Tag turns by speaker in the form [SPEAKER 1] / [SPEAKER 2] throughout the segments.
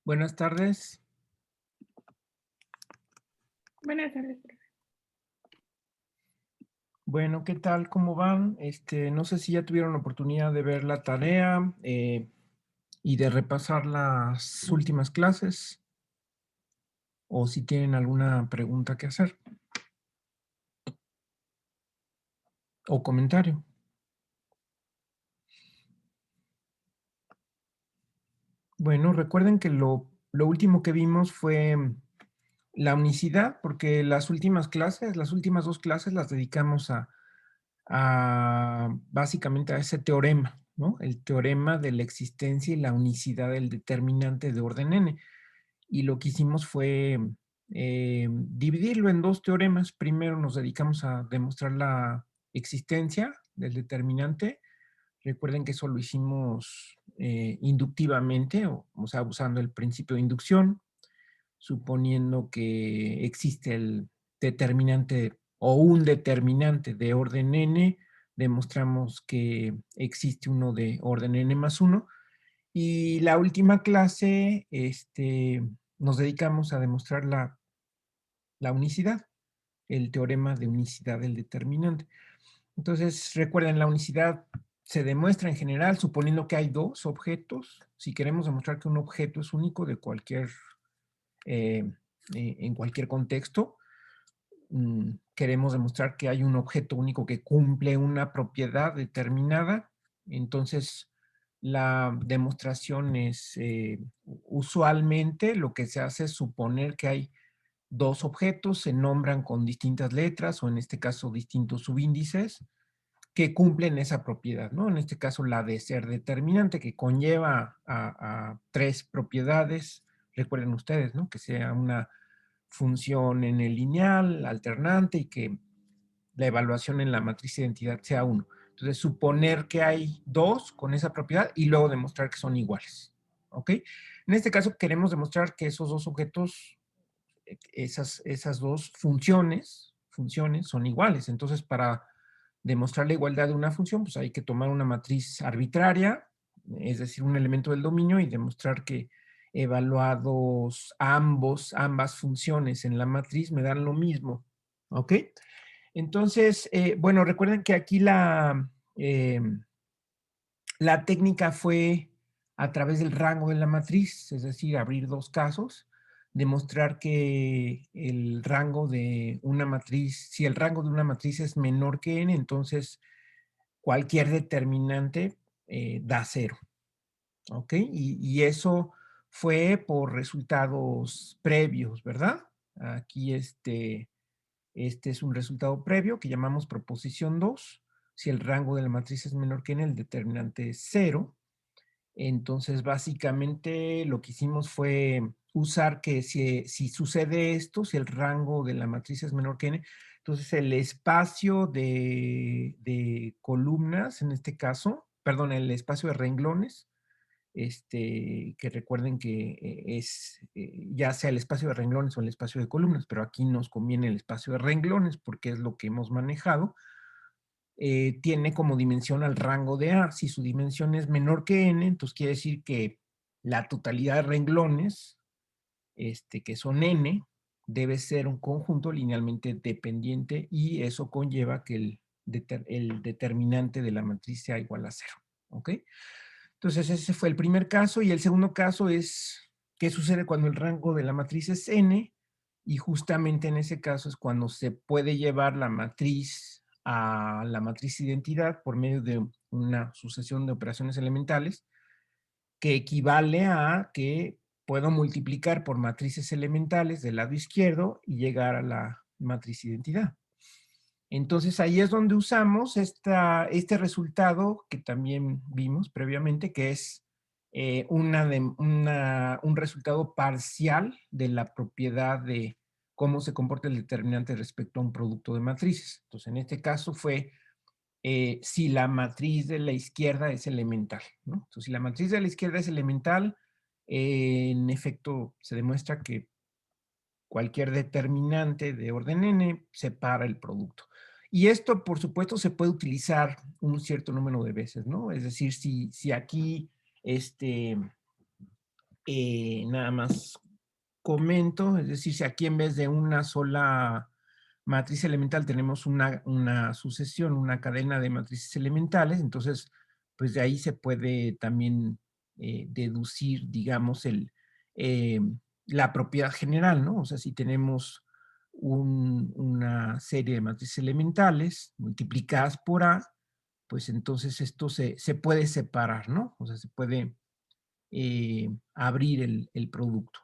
[SPEAKER 1] Buenas tardes.
[SPEAKER 2] Buenas tardes, profe.
[SPEAKER 1] Bueno, ¿qué tal? ¿Cómo van? No sé si ya tuvieron la oportunidad de ver la tarea y de repasar las últimas clases o si tienen alguna pregunta que hacer o comentario. Bueno, recuerden que lo último que vimos fue la unicidad, porque las últimas clases, las últimas dos clases las dedicamos básicamente a ese teorema, ¿no? El teorema de la existencia y la unicidad del determinante de orden n. Y lo que hicimos fue dividirlo en dos teoremas. Primero nos dedicamos a demostrar la existencia del determinante. Recuerden que eso lo hicimos inductivamente, o sea, usando el principio de inducción, suponiendo que existe el determinante o un determinante de orden n, demostramos que existe uno de orden n más 1. Y la última clase nos dedicamos a demostrar la unicidad, el teorema de unicidad del determinante. Entonces, recuerden, la unicidad se demuestra en general suponiendo que hay dos objetos. Si queremos demostrar que un objeto es único de cualquier en cualquier contexto. Queremos demostrar que hay un objeto único que cumple una propiedad determinada. Entonces, la demostración es, usualmente lo que se hace es suponer que hay dos objetos, se nombran con distintas letras o en este caso distintos subíndices que cumplen esa propiedad, ¿no? En este caso la de ser determinante, que conlleva a tres propiedades. Recuerden ustedes, ¿no? Que sea una función en el lineal, alternante y que la evaluación en la matriz de identidad sea 1. Entonces, suponer que hay dos con esa propiedad y luego demostrar que son iguales. ¿Ok? En este caso queremos demostrar que esos dos objetos, esas dos funciones son iguales. Entonces, para demostrar la igualdad de una función, pues hay que tomar una matriz arbitraria, es decir, un elemento del dominio y demostrar que evaluados ambas funciones en la matriz me dan lo mismo. ¿Ok? Entonces, bueno, recuerden que aquí la técnica fue a través del rango de la matriz, es decir, abrir dos casos, demostrar que el rango de una matriz, si el rango de una matriz es menor que n, entonces cualquier determinante da 0. ¿Ok? Y eso fue por resultados previos, ¿verdad? Aquí este es un resultado previo que llamamos proposición 2. Si el rango de la matriz es menor que n, el determinante es 0. Entonces, básicamente lo que hicimos fue usar que si sucede esto, si el rango de la matriz es menor que n, entonces el espacio de columnas, en este caso, perdón, el espacio de renglones, que recuerden que ya sea el espacio de renglones o el espacio de columnas, pero aquí nos conviene el espacio de renglones porque es lo que hemos manejado, tiene como dimensión al rango de A. Si su dimensión es menor que n, entonces quiere decir que la totalidad de renglones, que son n, debe ser un conjunto linealmente dependiente y eso conlleva que el determinante de la matriz sea igual a 0. ¿Ok? Entonces ese fue el primer caso y el segundo caso es qué sucede cuando el rango de la matriz es n y justamente en ese caso es cuando se puede llevar la matriz a la matriz identidad por medio de una sucesión de operaciones elementales que equivale a que puedo multiplicar por matrices elementales del lado izquierdo y llegar a la matriz identidad. Entonces ahí es donde usamos este resultado que también vimos previamente, que es un resultado parcial de la propiedad de cómo se comporta el determinante respecto a un producto de matrices. Entonces en este caso fue si la matriz de la izquierda es elemental, ¿no? Entonces si la matriz de la izquierda es elemental, en efecto se demuestra que cualquier determinante de orden n separa el producto. Y esto, por supuesto, se puede utilizar un cierto número de veces, ¿no? Es decir, si aquí nada más comento, es decir, si aquí en vez de una sola matriz elemental tenemos una sucesión, una cadena de matrices elementales, entonces, pues de ahí se puede también deducir, digamos, eh, la propiedad general, ¿no? O sea, si tenemos una serie de matrices elementales multiplicadas por A, pues entonces esto se puede separar, ¿no? O sea, se puede abrir el producto.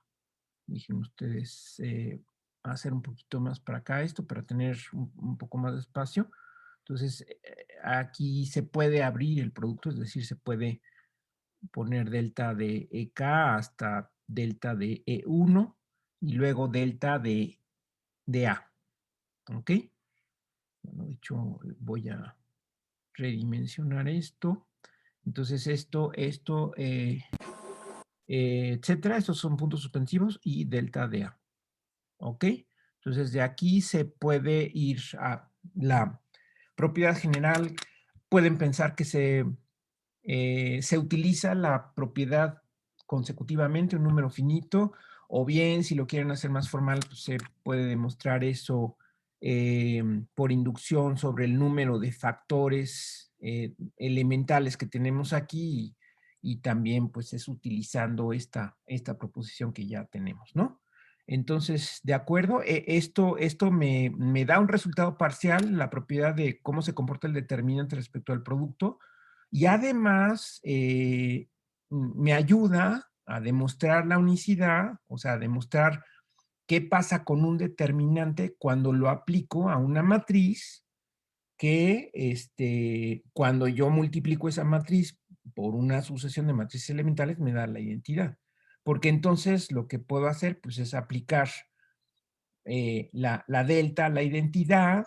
[SPEAKER 1] Dijeron ustedes hacer un poquito más para acá esto, para tener un poco más de espacio. Entonces, aquí se puede abrir el producto, es decir, se puede poner delta de EK hasta delta de E1 y luego delta de A. ¿Ok? Bueno, de hecho, voy a redimensionar esto. Entonces, etcétera, estos son puntos suspensivos y delta de A. ¿Ok? Entonces, de aquí se puede ir a la propiedad general. Pueden pensar que se utiliza la propiedad consecutivamente, un número finito, o bien, si lo quieren hacer más formal, pues se puede demostrar eso por inducción sobre el número de factores elementales que tenemos aquí y también pues es utilizando esta proposición que ya tenemos, ¿no? Entonces, de acuerdo, esto me da un resultado parcial, la propiedad de cómo se comporta el determinante respecto al producto, y además me ayuda a demostrar la unicidad, o sea, a demostrar qué pasa con un determinante cuando lo aplico a una matriz que cuando yo multiplico esa matriz por una sucesión de matrices elementales me da la identidad. Porque entonces lo que puedo hacer pues es aplicar la delta, la identidad,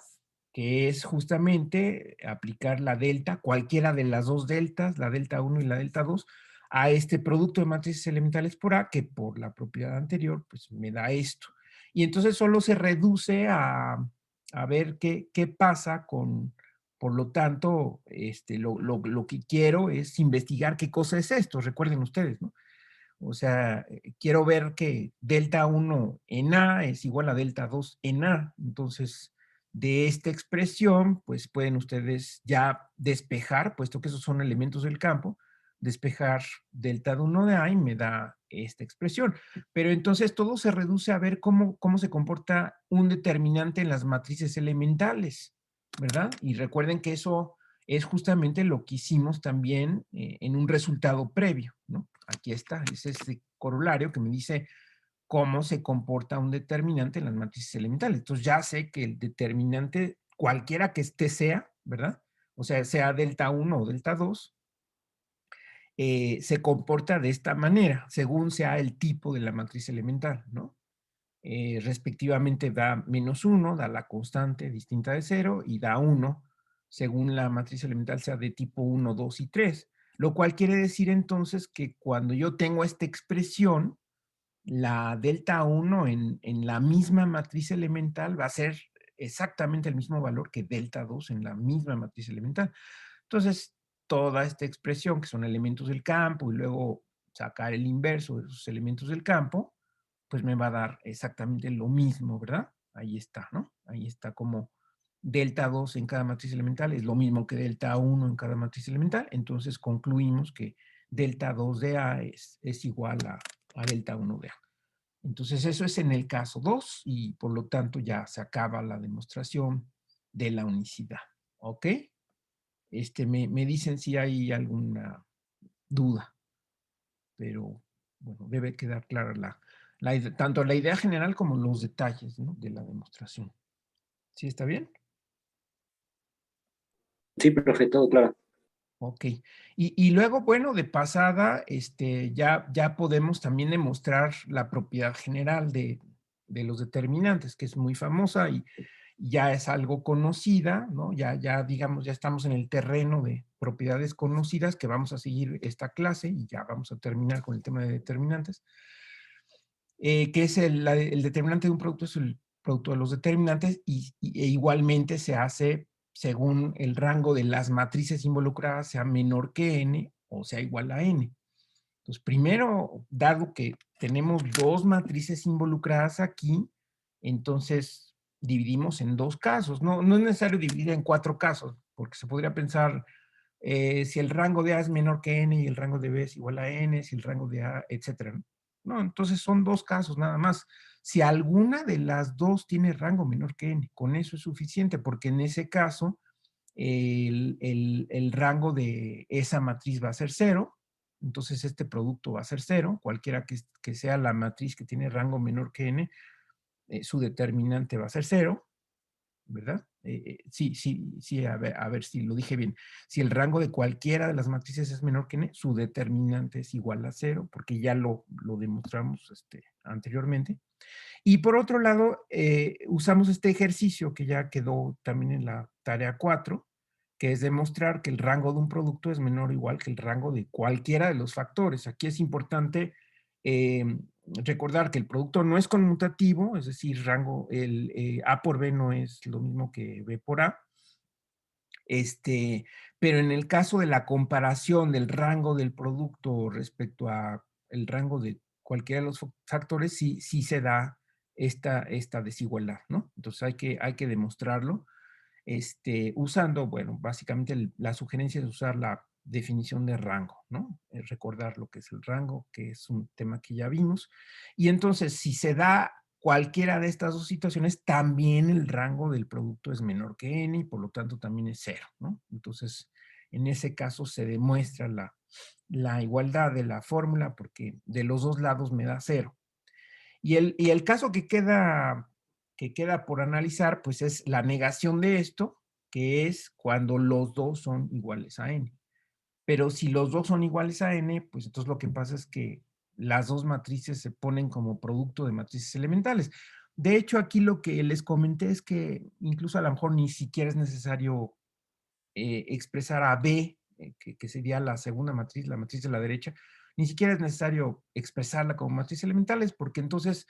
[SPEAKER 1] que es justamente aplicar la delta, cualquiera de las dos deltas, la delta 1 y la delta 2, a este producto de matrices elementales por A, que por la propiedad anterior, pues me da esto. Y entonces solo se reduce a ver qué pasa con, por lo tanto, lo que quiero es investigar qué cosa es esto, recuerden ustedes, ¿no? O sea, quiero ver que delta 1 en A es igual a delta 2 en A. Entonces, de esta expresión, pues pueden ustedes ya despejar, puesto que esos son elementos del campo, despejar delta de 1 de A y me da esta expresión. Pero entonces todo se reduce a ver cómo se comporta un determinante en las matrices elementales, ¿verdad? Y recuerden que eso es justamente lo que hicimos también en un resultado previo, ¿no? Aquí está, es este corolario que me dice cómo se comporta un determinante en las matrices elementales. Entonces ya sé que el determinante, cualquiera que este sea, ¿verdad? O sea delta 1 o delta 2, se comporta de esta manera, según sea el tipo de la matriz elemental, ¿no? Respectivamente da -1, da la constante distinta de 0 y da 1 según la matriz elemental sea de tipo 1, 2 y 3. Lo cual quiere decir entonces que cuando yo tengo esta expresión, la delta 1 en la misma matriz elemental va a ser exactamente el mismo valor que delta 2 en la misma matriz elemental. Entonces, toda esta expresión, que son elementos del campo, y luego sacar el inverso de esos elementos del campo, pues me va a dar exactamente lo mismo, ¿verdad? Ahí está, ¿no? Ahí está como delta 2 en cada matriz elemental es lo mismo que delta 1 en cada matriz elemental. Entonces concluimos que delta 2 de A es igual a delta 1 de A. Entonces eso es en el caso 2 y por lo tanto ya se acaba la demostración de la unicidad. ¿Ok? Me dicen si hay alguna duda, pero bueno, debe quedar clara tanto la idea general como los detalles, ¿no?, de la demostración. ¿Sí está bien?
[SPEAKER 3] Sí, profe, todo claro.
[SPEAKER 1] Ok. Y luego, bueno, de pasada, ya podemos también demostrar la propiedad general de los determinantes, que es muy famosa y ya es algo conocida, ¿no? Ya digamos, ya estamos en el terreno de propiedades conocidas, que vamos a seguir esta clase y ya vamos a terminar con el tema de determinantes. Que es el determinante de un producto, es el producto de los determinantes e igualmente se hace según el rango de las matrices involucradas sea menor que n o sea igual a n. Entonces, primero, dado que tenemos dos matrices involucradas aquí, entonces dividimos en dos casos. No es necesario dividir en cuatro casos, porque se podría pensar si el rango de A es menor que N y el rango de B es igual a N, si el rango de A, etcétera. No, entonces son dos casos nada más. Si alguna de las dos tiene rango menor que N, con eso es suficiente, porque en ese caso el rango de esa matriz va a ser cero, entonces este producto va a ser cero, cualquiera que sea la matriz que tiene rango menor que N, su determinante va a ser cero, ¿verdad? Sí, a ver si lo dije bien. Si el rango de cualquiera de las matrices es menor que n, su determinante es igual a cero, porque ya lo demostramos anteriormente. Y por otro lado, usamos este ejercicio que ya quedó también en la tarea 4, que es demostrar que el rango de un producto es menor o igual que el rango de cualquiera de los factores. Aquí es importante recordar que el producto no es conmutativo, es decir, rango, A por B no es lo mismo que B por A. Pero en el caso de la comparación del rango del producto respecto a el rango de cualquiera de los factores, sí se da esta desigualdad, ¿no? Entonces hay que demostrarlo usando, bueno, básicamente la sugerencia es usar la definición de rango, ¿no? Recordar lo que es el rango, que es un tema que ya vimos. Y entonces, si se da cualquiera de estas dos situaciones, también el rango del producto es menor que n y por lo tanto también es cero, ¿no? Entonces, en ese caso se demuestra la igualdad de la fórmula porque de los dos lados me da cero. Y el caso que queda por analizar, pues es la negación de esto, que es cuando los dos son iguales a n. Pero si los dos son iguales a n, pues entonces lo que pasa es que las dos matrices se ponen como producto de matrices elementales. De hecho, aquí lo que les comenté es que incluso a lo mejor ni siquiera es necesario expresar a B, que sería la segunda matriz, la matriz de la derecha, ni siquiera es necesario expresarla como matriz elementales, porque entonces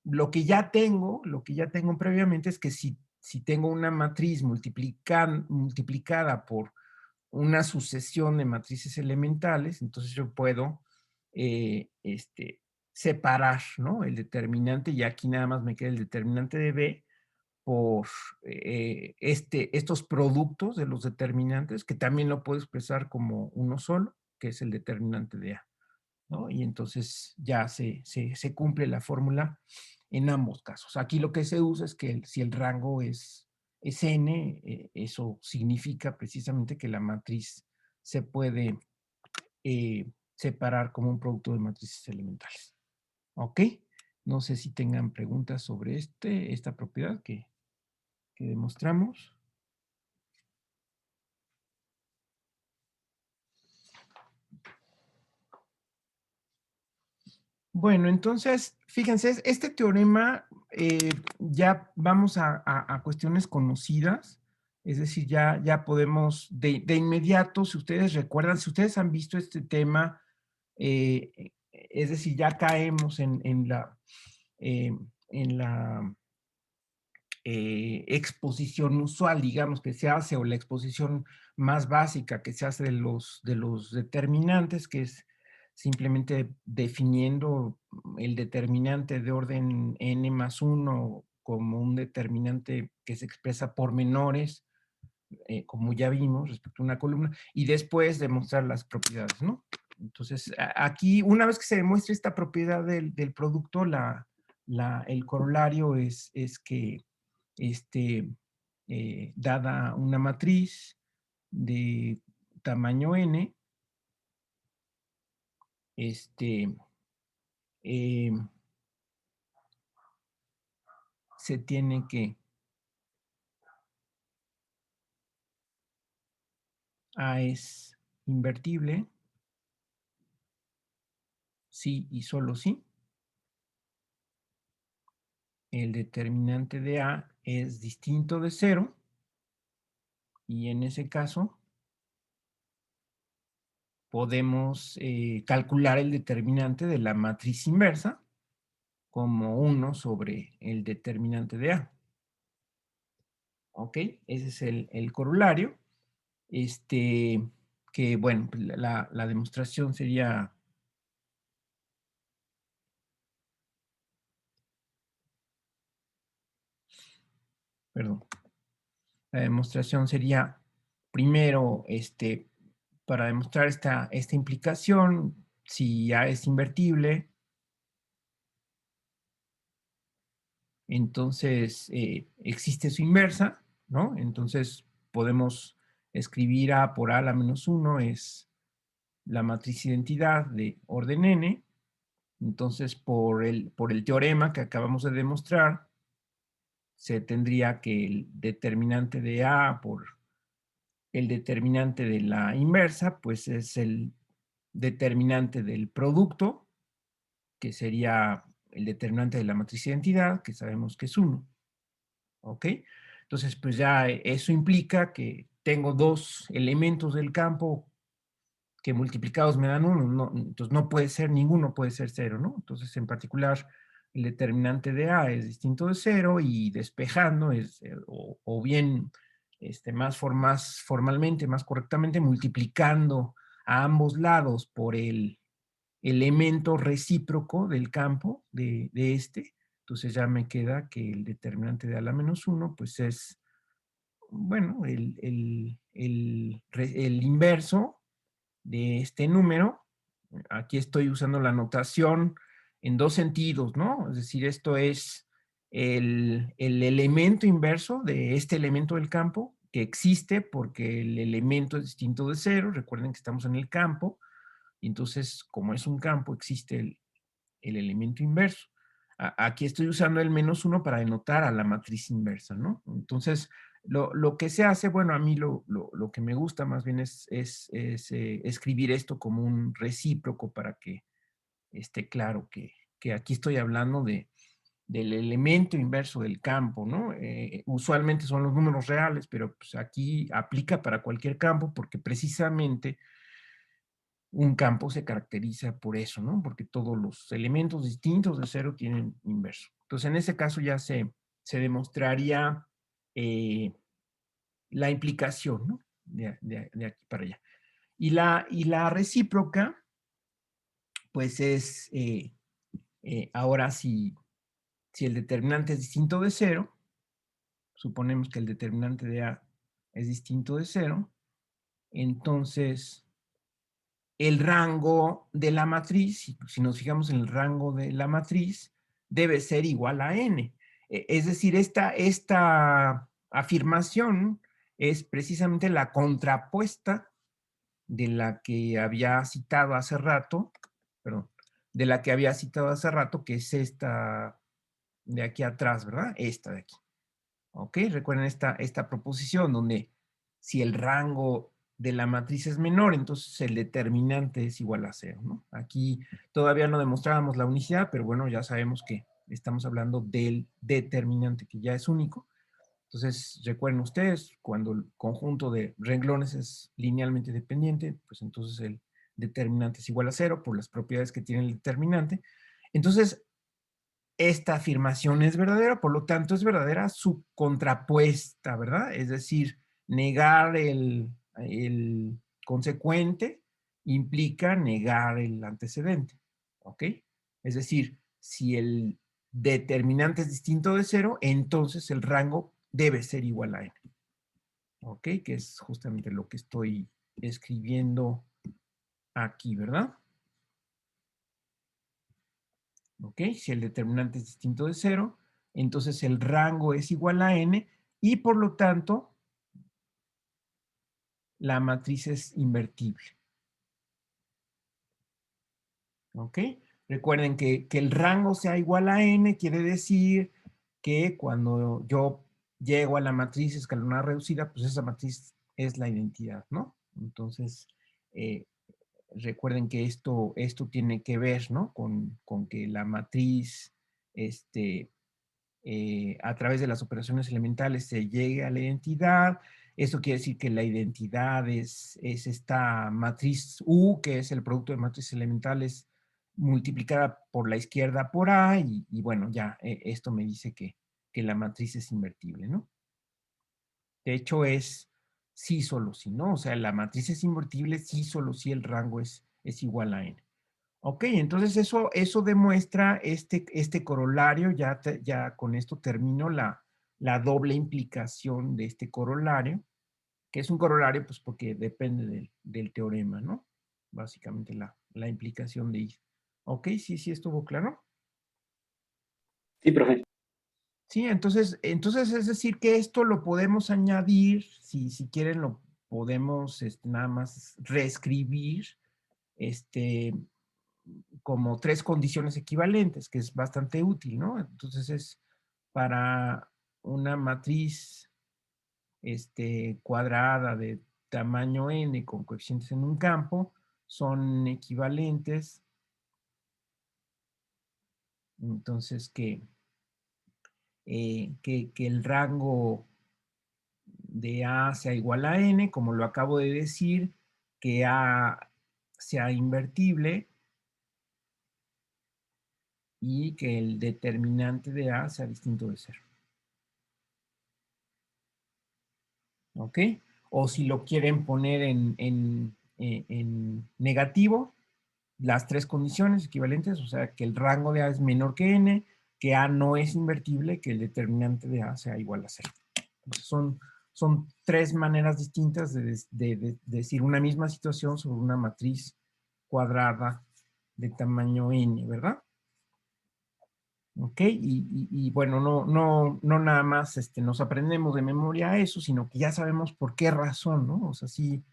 [SPEAKER 1] lo que ya tengo previamente es que si tengo una matriz multiplicada por una sucesión de matrices elementales, entonces yo puedo separar, ¿no? El determinante, y aquí nada más me queda el determinante de B, por estos productos de los determinantes, que también lo puedo expresar como uno solo, que es el determinante de A, ¿no? Y entonces ya se cumple la fórmula en ambos casos. Aquí lo que se usa es que si el rango es n, eso significa precisamente que la matriz se puede separar como un producto de matrices elementales. ¿Ok? No sé si tengan preguntas sobre esta propiedad que demostramos. Bueno, entonces, fíjense, este teorema ya vamos a cuestiones conocidas, es decir, ya podemos de inmediato, si ustedes recuerdan, si ustedes han visto este tema, es decir, ya caemos en la exposición usual, digamos, que se hace, o la exposición más básica que se hace de los determinantes, que es simplemente definiendo el determinante de orden n más 1 como un determinante que se expresa por menores, como ya vimos respecto a una columna, y después demostrar las propiedades, ¿no? Entonces, aquí, una vez que se demuestre esta propiedad del producto, el corolario es que dada una matriz de tamaño n, eh, se tiene que A es invertible, sí y solo sí. El determinante de A es distinto de 0 y en ese caso podemos calcular el determinante de la matriz inversa como 1 sobre el determinante de A. ¿Ok? Ese es el corolario. Que bueno, la demostración sería perdón. La demostración sería, primero, para demostrar esta implicación, si A es invertible, entonces existe su inversa, ¿no? Entonces podemos escribir A por A a la menos 1 es la matriz identidad de orden n. Entonces, por el teorema que acabamos de demostrar, se tendría que el determinante de A por el determinante de la inversa, pues es el determinante del producto, que sería el determinante de la matriz identidad, que sabemos que es 1. ¿Ok? Entonces, pues ya eso implica que tengo dos elementos del campo que multiplicados me dan 1. No, entonces no puede ser, ninguno puede ser 0, ¿no? Entonces, en particular, el determinante de A es distinto de 0 y despejando es, o bien más formalmente, más correctamente, multiplicando a ambos lados por el elemento recíproco del campo de entonces ya me queda que el determinante de A a la menos 1, pues es, bueno, el inverso de este número. Aquí estoy usando la notación en dos sentidos, ¿no? Es decir, esto es el elemento inverso de este elemento del campo, que existe porque el elemento es distinto de 0. Recuerden que estamos en el campo, y entonces, como es un campo, existe el elemento inverso. Aquí estoy usando el menos 1 para denotar a la matriz inversa, ¿no? Entonces, lo que se hace, bueno, a mí lo que me gusta más bien es escribir esto como un recíproco para que esté claro que aquí estoy hablando del elemento inverso del campo, ¿no? Usualmente son los números reales, pero pues aquí aplica para cualquier campo porque precisamente un campo se caracteriza por eso, ¿no? Porque todos los elementos distintos de 0 tienen inverso. Entonces, en ese caso ya se demostraría la implicación, ¿no? De aquí para allá. Y la recíproca, pues es, ahora si el determinante es distinto de 0, suponemos que el determinante de A es distinto de 0, entonces el rango de la matriz, si nos fijamos en el rango de la matriz, debe ser igual a n. Es decir, esta afirmación es precisamente la contrapuesta de la que había citado hace rato, perdón, de la que había citado hace rato, que es esta de aquí atrás, ¿verdad? Esta de aquí. ¿Ok? Recuerden esta proposición donde si el rango de la matriz es menor, entonces el determinante es igual a 0, ¿no? Aquí todavía no demostrábamos la unicidad, pero bueno, ya sabemos que estamos hablando del determinante, que ya es único. Entonces, recuerden ustedes, cuando el conjunto de renglones es linealmente dependiente, pues entonces el determinante es igual a 0 por las propiedades que tiene el determinante. Entonces, esta afirmación es verdadera, por lo tanto es verdadera su contrapuesta, ¿verdad? Es decir, negar el consecuente implica negar el antecedente, ¿ok? Es decir, si el determinante es distinto de 0, entonces el rango debe ser igual a n, ¿ok? Que es justamente lo que estoy escribiendo aquí, ¿verdad? ¿Ok? Si el determinante es distinto de 0, entonces el rango es igual a n y por lo tanto la matriz es invertible. ¿Ok? Recuerden que el rango sea igual a n quiere decir que cuando yo llego a la matriz escalonada reducida, pues esa matriz es la identidad, ¿no? Entonces, recuerden que esto tiene que ver, ¿no? Con que la matriz, a través de las operaciones elementales se llegue a la identidad. Eso quiere decir que la identidad es esta matriz U, que es el producto de matrices elementales multiplicada por la izquierda por A, y bueno, ya esto me dice que la matriz es invertible, ¿no? De hecho es sí solo sí, ¿no? O sea, la matriz es invertible sí solo si el rango es igual a n. Ok, entonces eso demuestra este corolario, ya con esto termino la la doble implicación de este corolario, que es un corolario pues porque depende del teorema, ¿no? Básicamente la implicación de I. ¿Ok? Sí, sí estuvo claro.
[SPEAKER 3] Sí, profe.
[SPEAKER 1] Sí, entonces es decir que esto lo podemos añadir, si quieren lo podemos nada más reescribir como tres condiciones equivalentes, que es bastante útil, ¿no? Entonces es para una matriz cuadrada de tamaño n con coeficientes en un campo, son equivalentes, entonces que el rango de A sea igual a N, como lo acabo de decir, que A sea invertible y que el determinante de A sea distinto de 0. ¿Ok? O si lo quieren poner en negativo, las tres condiciones equivalentes, o sea, que el rango de A es menor que N, que A no es invertible, que el determinante de A sea igual a 0. Entonces son tres maneras distintas de decir una misma situación sobre una matriz cuadrada de tamaño n, ¿verdad? ¿Ok? Y bueno, no nada más nos aprendemos de memoria eso, sino que ya sabemos por qué razón, ¿no? O sea, sí,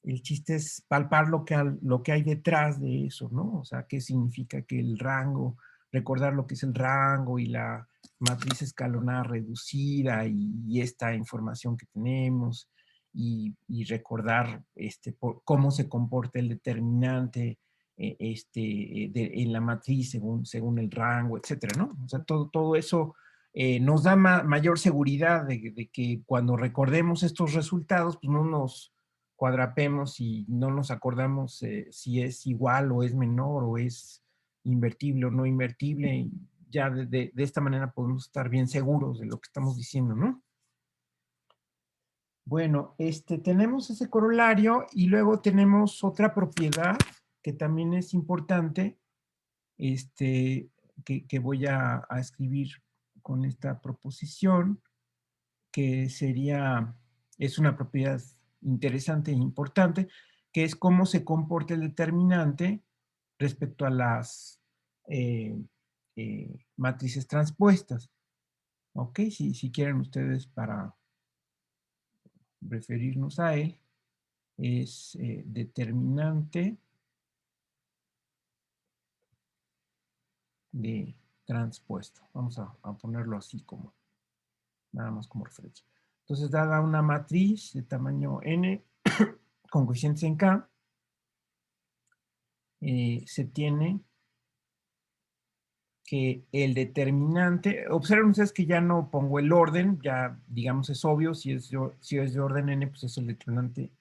[SPEAKER 1] el chiste es palpar lo que hay detrás de eso, ¿no? O sea, qué significa que el rango, recordar lo que es el rango y la matriz escalonada reducida y esta información que tenemos y recordar cómo se comporta el determinante en la matriz según el rango, etcétera, ¿no? O sea, todo eso nos da mayor seguridad de que cuando recordemos estos resultados, pues no nos cuadrapemos y no nos acordamos si es igual o es menor o es invertible o no invertible. Y ya de esta manera podemos estar bien seguros de lo que estamos diciendo, ¿no? Bueno, tenemos ese corolario y luego tenemos otra propiedad que también es importante, que voy a escribir con esta proposición, que es una propiedad interesante e importante, que es cómo se comporta el determinante respecto a las matrices transpuestas. ¿Ok? Si quieren ustedes para referirnos a él, es determinante de transpuesto. Vamos a ponerlo así como, nada más como referencia. Entonces, dada una matriz de tamaño n con coeficientes en k, se tiene que el determinante, observen ustedes que ya no pongo el orden, ya digamos es obvio, si es de orden n, pues es el determinante.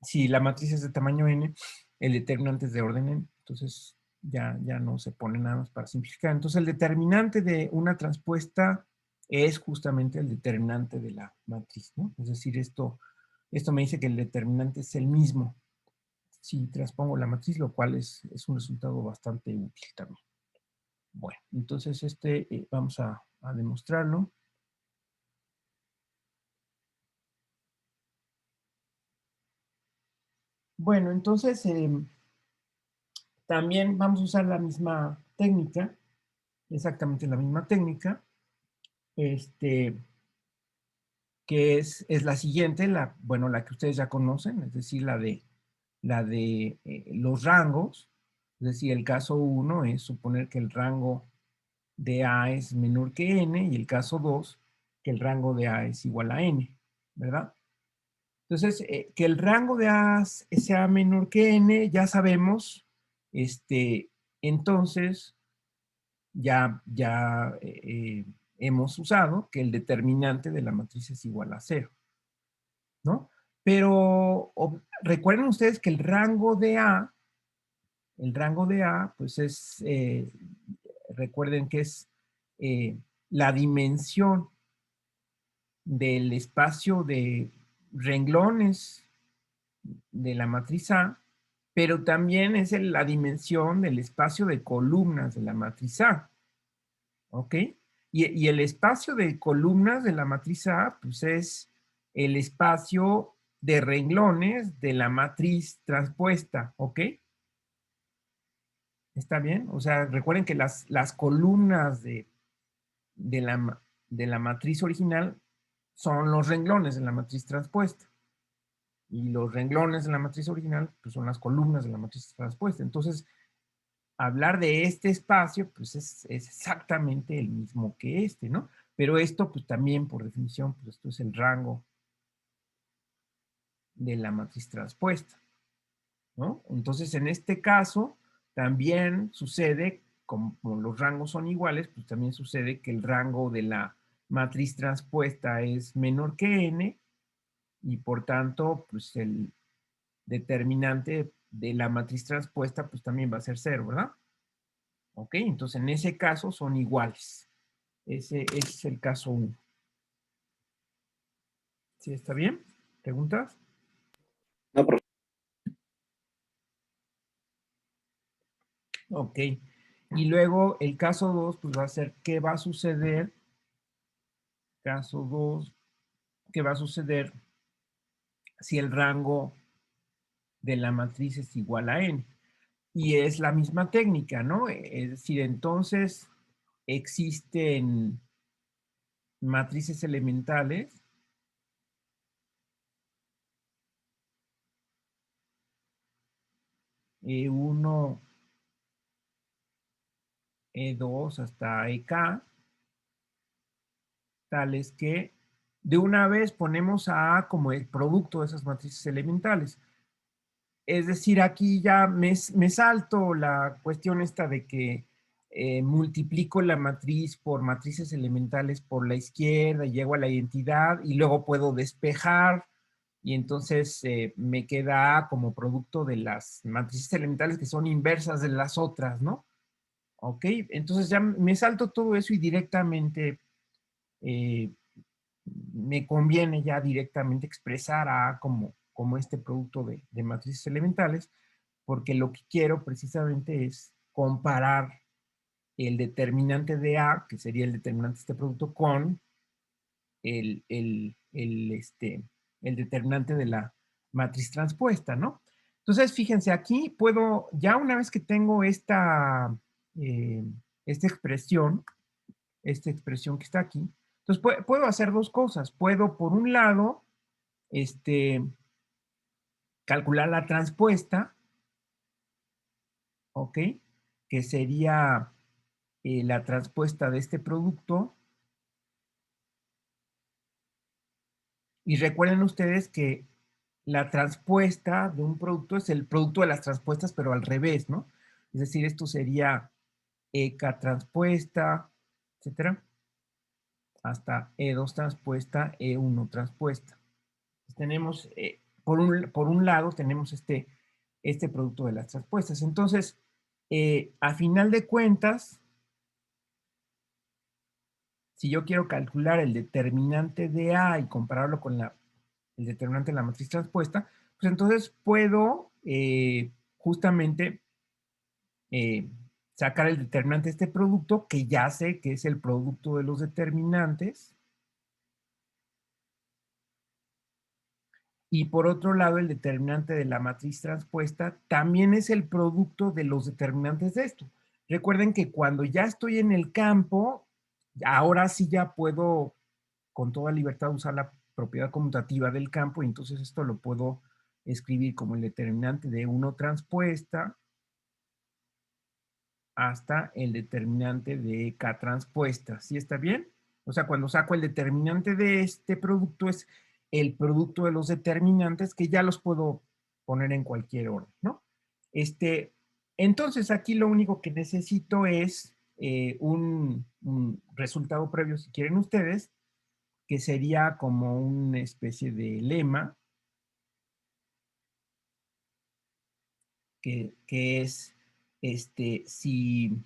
[SPEAKER 1] Si la matriz es de tamaño n, el determinante es de orden n, entonces ya no se pone nada más para simplificar. Entonces el determinante de una transpuesta es justamente el determinante de la matriz, ¿no? Es decir, esto me dice que el determinante es el mismo si transpongo la matriz, lo cual es un resultado bastante útil también. Bueno, entonces vamos a demostrarlo. Bueno, entonces también vamos a usar la misma técnica, exactamente la misma técnica, que es la siguiente, la que ustedes ya conocen, es decir, la de los rangos. Es decir, el caso 1 es suponer que el rango de A es menor que N, y el caso 2, que el rango de A es igual a N, ¿verdad? Entonces, que el rango de A sea menor que N, ya sabemos, entonces ya hemos usado que el determinante de la matriz es igual a 0, ¿no? Pero recuerden ustedes que el rango de A, pues recuerden que es la dimensión del espacio de renglones de la matriz A, pero también es la dimensión del espacio de columnas de la matriz A. ¿Ok? Y el espacio de columnas de la matriz A, pues es el espacio de renglones de la matriz transpuesta, ¿ok? ¿Está bien? O sea, recuerden que las columnas de la matriz original son los renglones de la matriz transpuesta. Y los renglones de la matriz original pues son las columnas de la matriz transpuesta. Entonces, hablar de este espacio, pues es exactamente el mismo que este, ¿no? Pero esto, pues también por definición, pues esto es el rango de la matriz transpuesta, ¿no? Entonces, en este caso, también sucede, como los rangos son iguales, pues también sucede que el rango de la matriz transpuesta es menor que n, y por tanto, pues el determinante de la matriz transpuesta, pues también va a ser 0, ¿verdad? Ok, entonces en ese caso son iguales. Ese es el caso 1. ¿Sí está bien? ¿Preguntas?
[SPEAKER 3] No, profe.
[SPEAKER 1] Ok. Y luego el caso 2, pues va a ser qué va a suceder. Caso 2, ¿qué va a suceder si el rango de la matriz es igual a n? Y es la misma técnica, ¿no? Es decir, entonces existen matrices elementales E1, E2 hasta EK, tales que de una vez ponemos a A como el producto de esas matrices elementales. Es decir, aquí ya me salto la cuestión esta de que multiplico la matriz por matrices elementales por la izquierda y llego a la identidad y luego puedo despejar y entonces me queda A como producto de las matrices elementales que son inversas de las otras, ¿no? Ok, entonces ya me salto todo eso y directamente eh, me conviene ya directamente expresar a A como este producto de matrices elementales, porque lo que quiero precisamente es comparar el determinante de A, que sería el determinante de este producto, con el determinante de la matriz transpuesta, ¿no? Entonces, fíjense, aquí puedo, ya una vez que tengo eh, esta expresión que está aquí, entonces puedo hacer dos cosas. Puedo, por un lado, calcular la transpuesta, ¿ok? Que sería la transpuesta de este producto. Y recuerden ustedes que la transpuesta de un producto es el producto de las transpuestas, pero al revés, ¿no? Es decir, esto sería EK transpuesta, etcétera, hasta E2 transpuesta, E1 transpuesta. Entonces tenemos, por un lado, tenemos este producto de las transpuestas. Entonces, a final de cuentas, si yo quiero calcular el determinante de A y compararlo con el determinante de la matriz transpuesta, pues entonces puedo justamente eh, sacar el determinante de este producto, que ya sé que es el producto de los determinantes. Y por otro lado, el determinante de la matriz transpuesta también es el producto de los determinantes de esto. Recuerden que cuando ya estoy en el campo, ahora sí ya puedo con toda libertad usar la propiedad conmutativa del campo y entonces esto lo puedo escribir como el determinante de 1 transpuesta hasta el determinante de K transpuesta. ¿Sí está bien? O sea, cuando saco el determinante de este producto es el producto de los determinantes que ya los puedo poner en cualquier orden, ¿no? Entonces, aquí lo único que necesito es un resultado previo, si quieren ustedes, que sería como una especie de lema, que es, si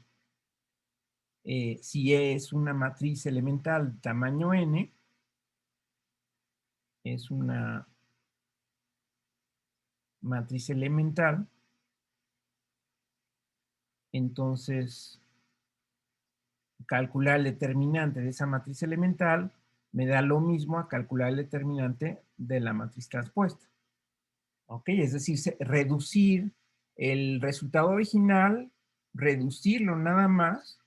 [SPEAKER 1] si es una matriz elemental tamaño n, es una matriz elemental, entonces calcular el determinante de esa matriz elemental me da lo mismo a calcular el determinante de la matriz transpuesta. ¿Ok? Es decir, reducir el resultado original, reducirlo nada más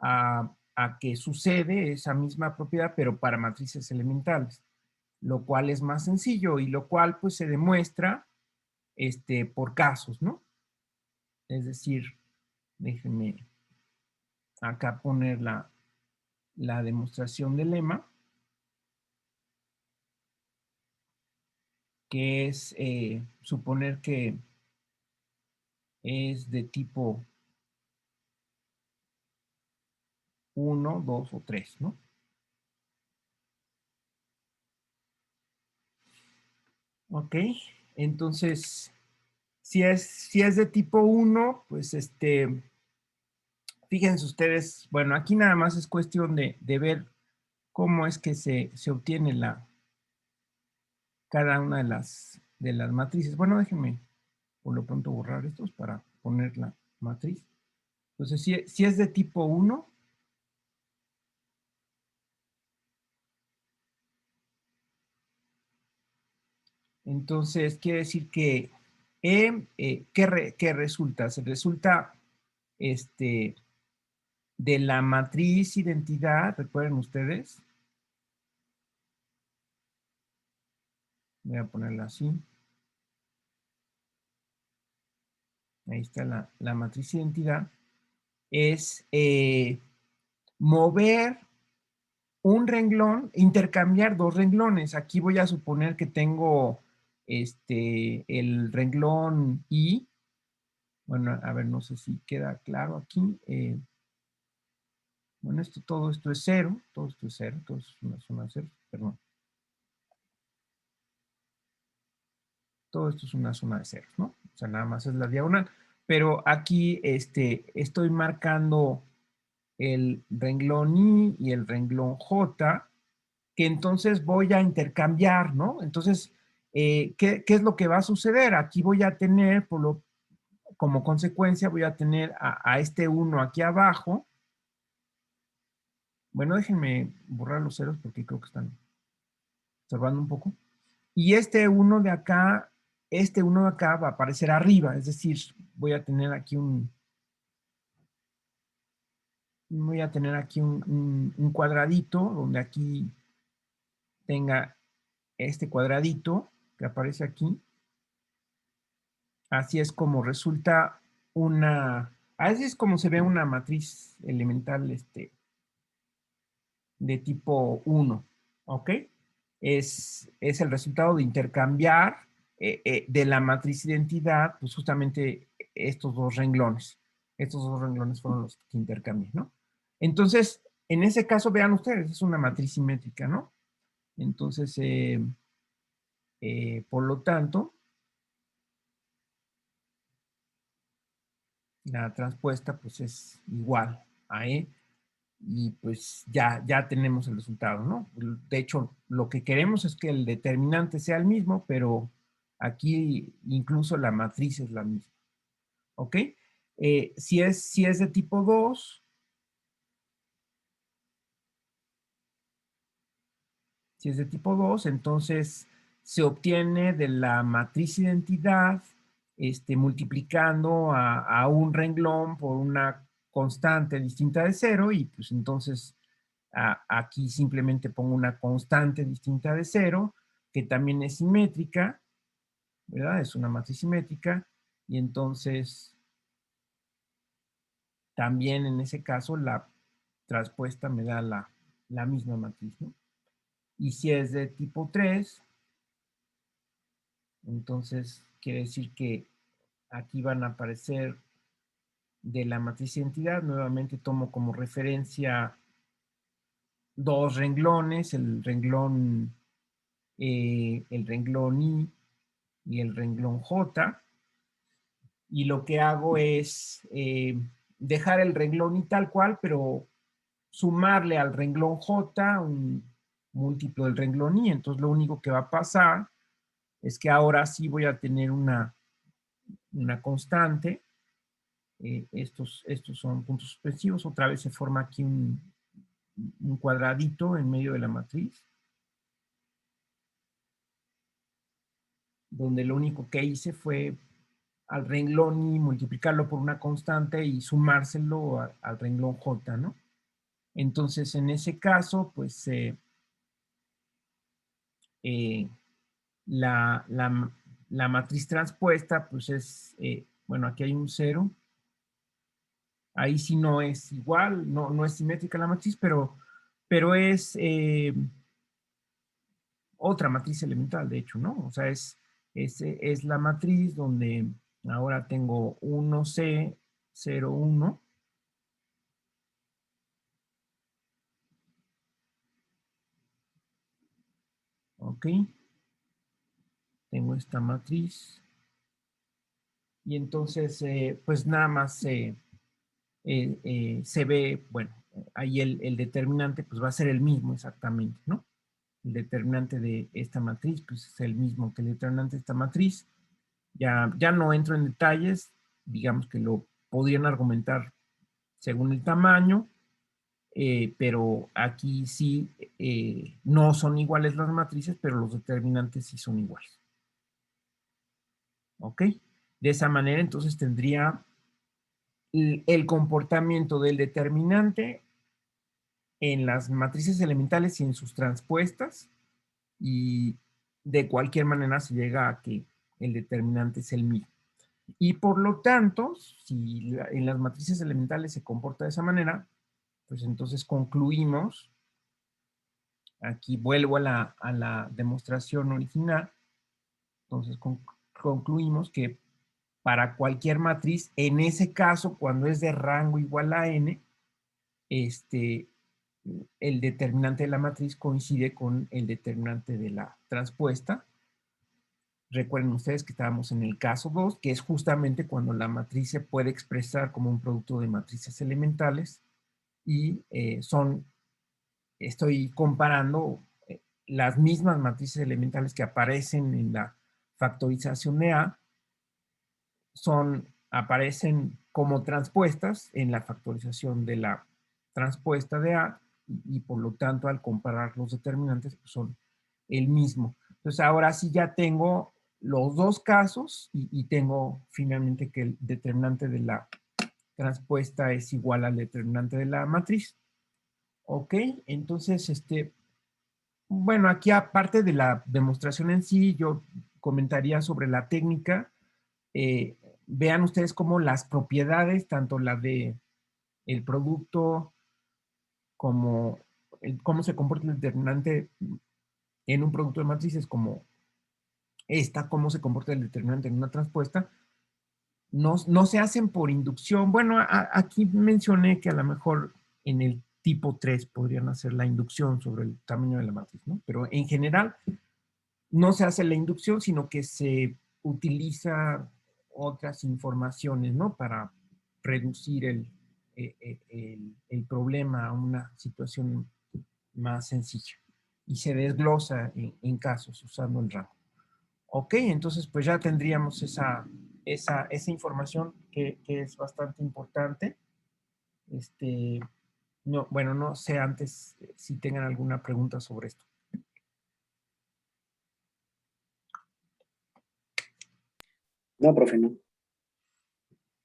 [SPEAKER 1] a que sucede esa misma propiedad, pero para matrices elementales, lo cual es más sencillo y lo cual pues se demuestra por casos, ¿no? Es decir, déjenme acá poner la demostración del lema, que es suponer que es de tipo 1, 2 o 3, ¿no? Ok, entonces, si es de tipo 1, pues fíjense ustedes, bueno, aquí nada más es cuestión de ver cómo es que se obtiene cada una de las matrices. Bueno, déjenme por lo pronto borrar estos para poner la matriz. Entonces, si es de tipo 1, entonces quiere decir que ¿qué resulta? Se resulta de la matriz identidad, recuerden ustedes. Voy a ponerla así. Ahí está la matriz identidad. Es mover un renglón, intercambiar dos renglones. Aquí voy a suponer que tengo el renglón I. Bueno, a ver, no sé si queda claro aquí. Bueno, todo esto es 0, todo esto es 0, todo esto es una zona de 0, perdón. Todo esto es una zona de ceros, ¿no? O sea, nada más es la diagonal. Pero aquí estoy marcando el renglón I y el renglón J, que entonces voy a intercambiar, ¿no? Entonces, ¿qué es lo que va a suceder? Aquí voy a tener, como consecuencia, voy a tener a este 1 aquí abajo. Bueno, déjenme borrar los ceros porque creo que están observando un poco. Y este 1 de acá va a aparecer arriba, es decir, voy a tener aquí un cuadradito, donde aquí tenga este cuadradito que aparece aquí. Así es como resulta así es como se ve una matriz elemental de tipo 1, ¿ok? Es el resultado de intercambiar de la matriz identidad, pues justamente estos dos renglones. Estos dos renglones fueron los que intercambié, ¿no? Entonces, en ese caso, vean ustedes, es una matriz simétrica, ¿no? Entonces, por lo tanto, la transpuesta pues es igual a E y pues ya tenemos el resultado, ¿no? De hecho, lo que queremos es que el determinante sea el mismo, pero aquí incluso la matriz es la misma, ¿ok? Si es de tipo 2, si es de tipo 2, entonces se obtiene de la matriz identidad multiplicando a un renglón por una constante distinta de 0 y pues entonces aquí simplemente pongo una constante distinta de 0 que también es simétrica, ¿verdad? Es una matriz simétrica y entonces también en ese caso la transpuesta me da la misma matriz, ¿no? Y si es de tipo 3, entonces quiere decir que aquí van a aparecer de la matriz identidad. Nuevamente tomo como referencia dos renglones, el renglón I y el renglón J. Y lo que hago es dejar el renglón I tal cual, pero sumarle al renglón J un múltiplo del renglón I. Entonces lo único que va a pasar es que ahora sí voy a tener una constante estos son puntos suspensivos. Otra vez se forma aquí un cuadradito en medio de la matriz, donde lo único que hice fue al renglón y multiplicarlo por una constante y sumárselo al renglón J, ¿no? Entonces, en ese caso, pues la matriz transpuesta, pues es, bueno, aquí hay un 0. Ahí sí no es igual, no es simétrica la matriz, pero es otra matriz elemental, de hecho, ¿no? O sea, es la matriz donde ahora tengo 1C, 0, 1. Ok. Tengo esta matriz. Y entonces, pues nada más se ve, bueno, ahí el determinante pues va a ser el mismo exactamente, ¿no? El determinante de esta matriz pues es el mismo que el determinante de esta matriz. Ya no entro en detalles, digamos que lo podrían argumentar según el tamaño, pero aquí sí no son iguales las matrices, pero los determinantes sí son iguales. ¿Ok? De esa manera entonces tendría el comportamiento del determinante en las matrices elementales y en sus transpuestas, y de cualquier manera se llega a que el determinante es el mismo. Y por lo tanto, si en las matrices elementales se comporta de esa manera, pues entonces concluimos, aquí vuelvo a la demostración original, entonces concluimos que para cualquier matriz, en ese caso, cuando es de rango igual a n, el determinante de la matriz coincide con el determinante de la transpuesta. Recuerden ustedes que estábamos en el caso 2, que es justamente cuando la matriz se puede expresar como un producto de matrices elementales y estoy comparando las mismas matrices elementales que aparecen en la factorización de A, aparecen como transpuestas en la factorización de la transpuesta de A, y por lo tanto al comparar los determinantes pues son el mismo. Entonces ahora sí ya tengo los dos casos y tengo finalmente que el determinante de la transpuesta es igual al determinante de la matriz. Ok, entonces bueno, aquí aparte de la demostración en sí, yo comentaría sobre la técnica. Vean ustedes cómo las propiedades, tanto la de el producto como cómo se comporta el determinante en un producto de matrices, como cómo se comporta el determinante en una transpuesta, no se hacen por inducción. Bueno, aquí mencioné que a lo mejor en el tipo 3 podrían hacer la inducción sobre el tamaño de la matriz, ¿no? Pero en general no se hace la inducción, sino que se utiliza otras informaciones, ¿no? Para reducir el problema a una situación más sencilla. Y se desglosa en casos usando el rango. Ok, entonces pues ya tendríamos esa información que es bastante importante. No, bueno, no sé antes si tengan alguna pregunta sobre esto.
[SPEAKER 3] No, profe, no.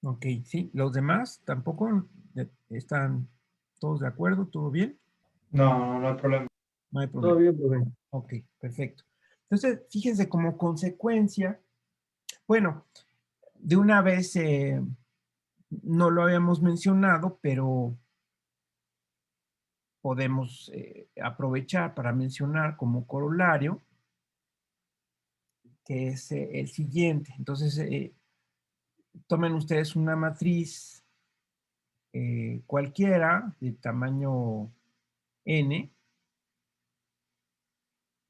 [SPEAKER 1] Ok, sí. ¿Los demás tampoco están todos de acuerdo? ¿Todo bien?
[SPEAKER 4] No, no hay problema.
[SPEAKER 1] No hay
[SPEAKER 4] Todo
[SPEAKER 1] problema.
[SPEAKER 4] bien, profe.
[SPEAKER 1] Ok, perfecto. Entonces, fíjense como consecuencia, bueno, de una vez no lo habíamos mencionado, pero podemos aprovechar para mencionar como corolario, que es el siguiente. Entonces, tomen ustedes una matriz cualquiera de tamaño n.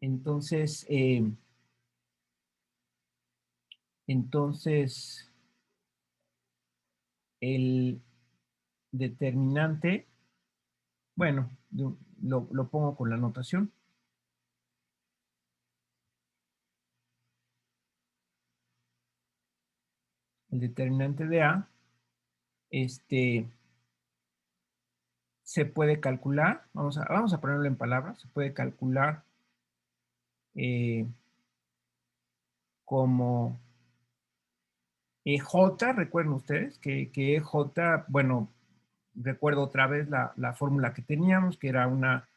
[SPEAKER 1] Entonces, el determinante, bueno, lo pongo con la notación. El determinante de A se puede calcular, vamos a ponerlo en palabras, se puede calcular como EJ, recuerden ustedes que EJ, bueno, recuerdo otra vez la fórmula que teníamos, que era una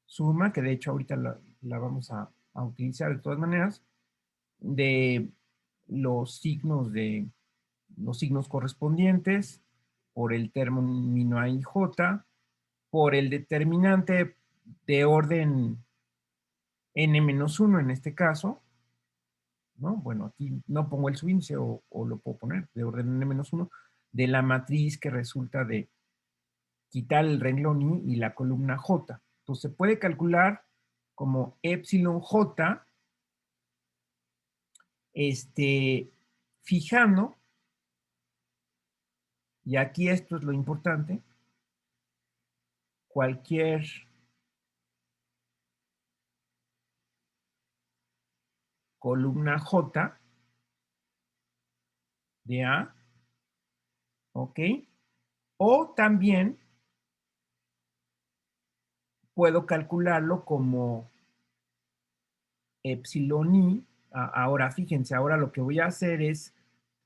[SPEAKER 1] suma, que de hecho ahorita la vamos a utilizar de todas maneras, de los signos correspondientes por el término A y J, por el determinante de orden n-1 en este caso, ¿no? Bueno, aquí no pongo el subíndice o lo puedo poner de orden n-1 de la matriz que resulta de quitar el renglón I y la columna J. Entonces se puede calcular como epsilon J, fijando, y aquí esto es lo importante, cualquier columna J de A, ¿ok? O también puedo calcularlo como epsilon I. Ahora, fíjense, ahora lo que voy a hacer es,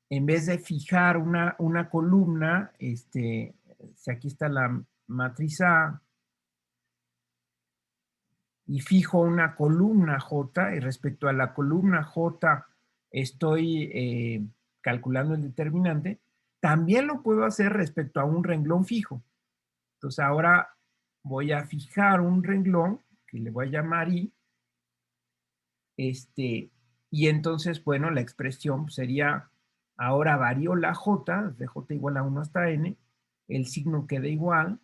[SPEAKER 1] en vez de fijar una columna, si aquí está la matriz A, y fijo una columna J, y respecto a la columna J estoy calculando el determinante, también lo puedo hacer respecto a un renglón fijo. Entonces ahora voy a fijar un renglón, que le voy a llamar I, y entonces, bueno, la expresión sería, ahora varío la J, de J igual a 1 hasta N, el signo queda igual,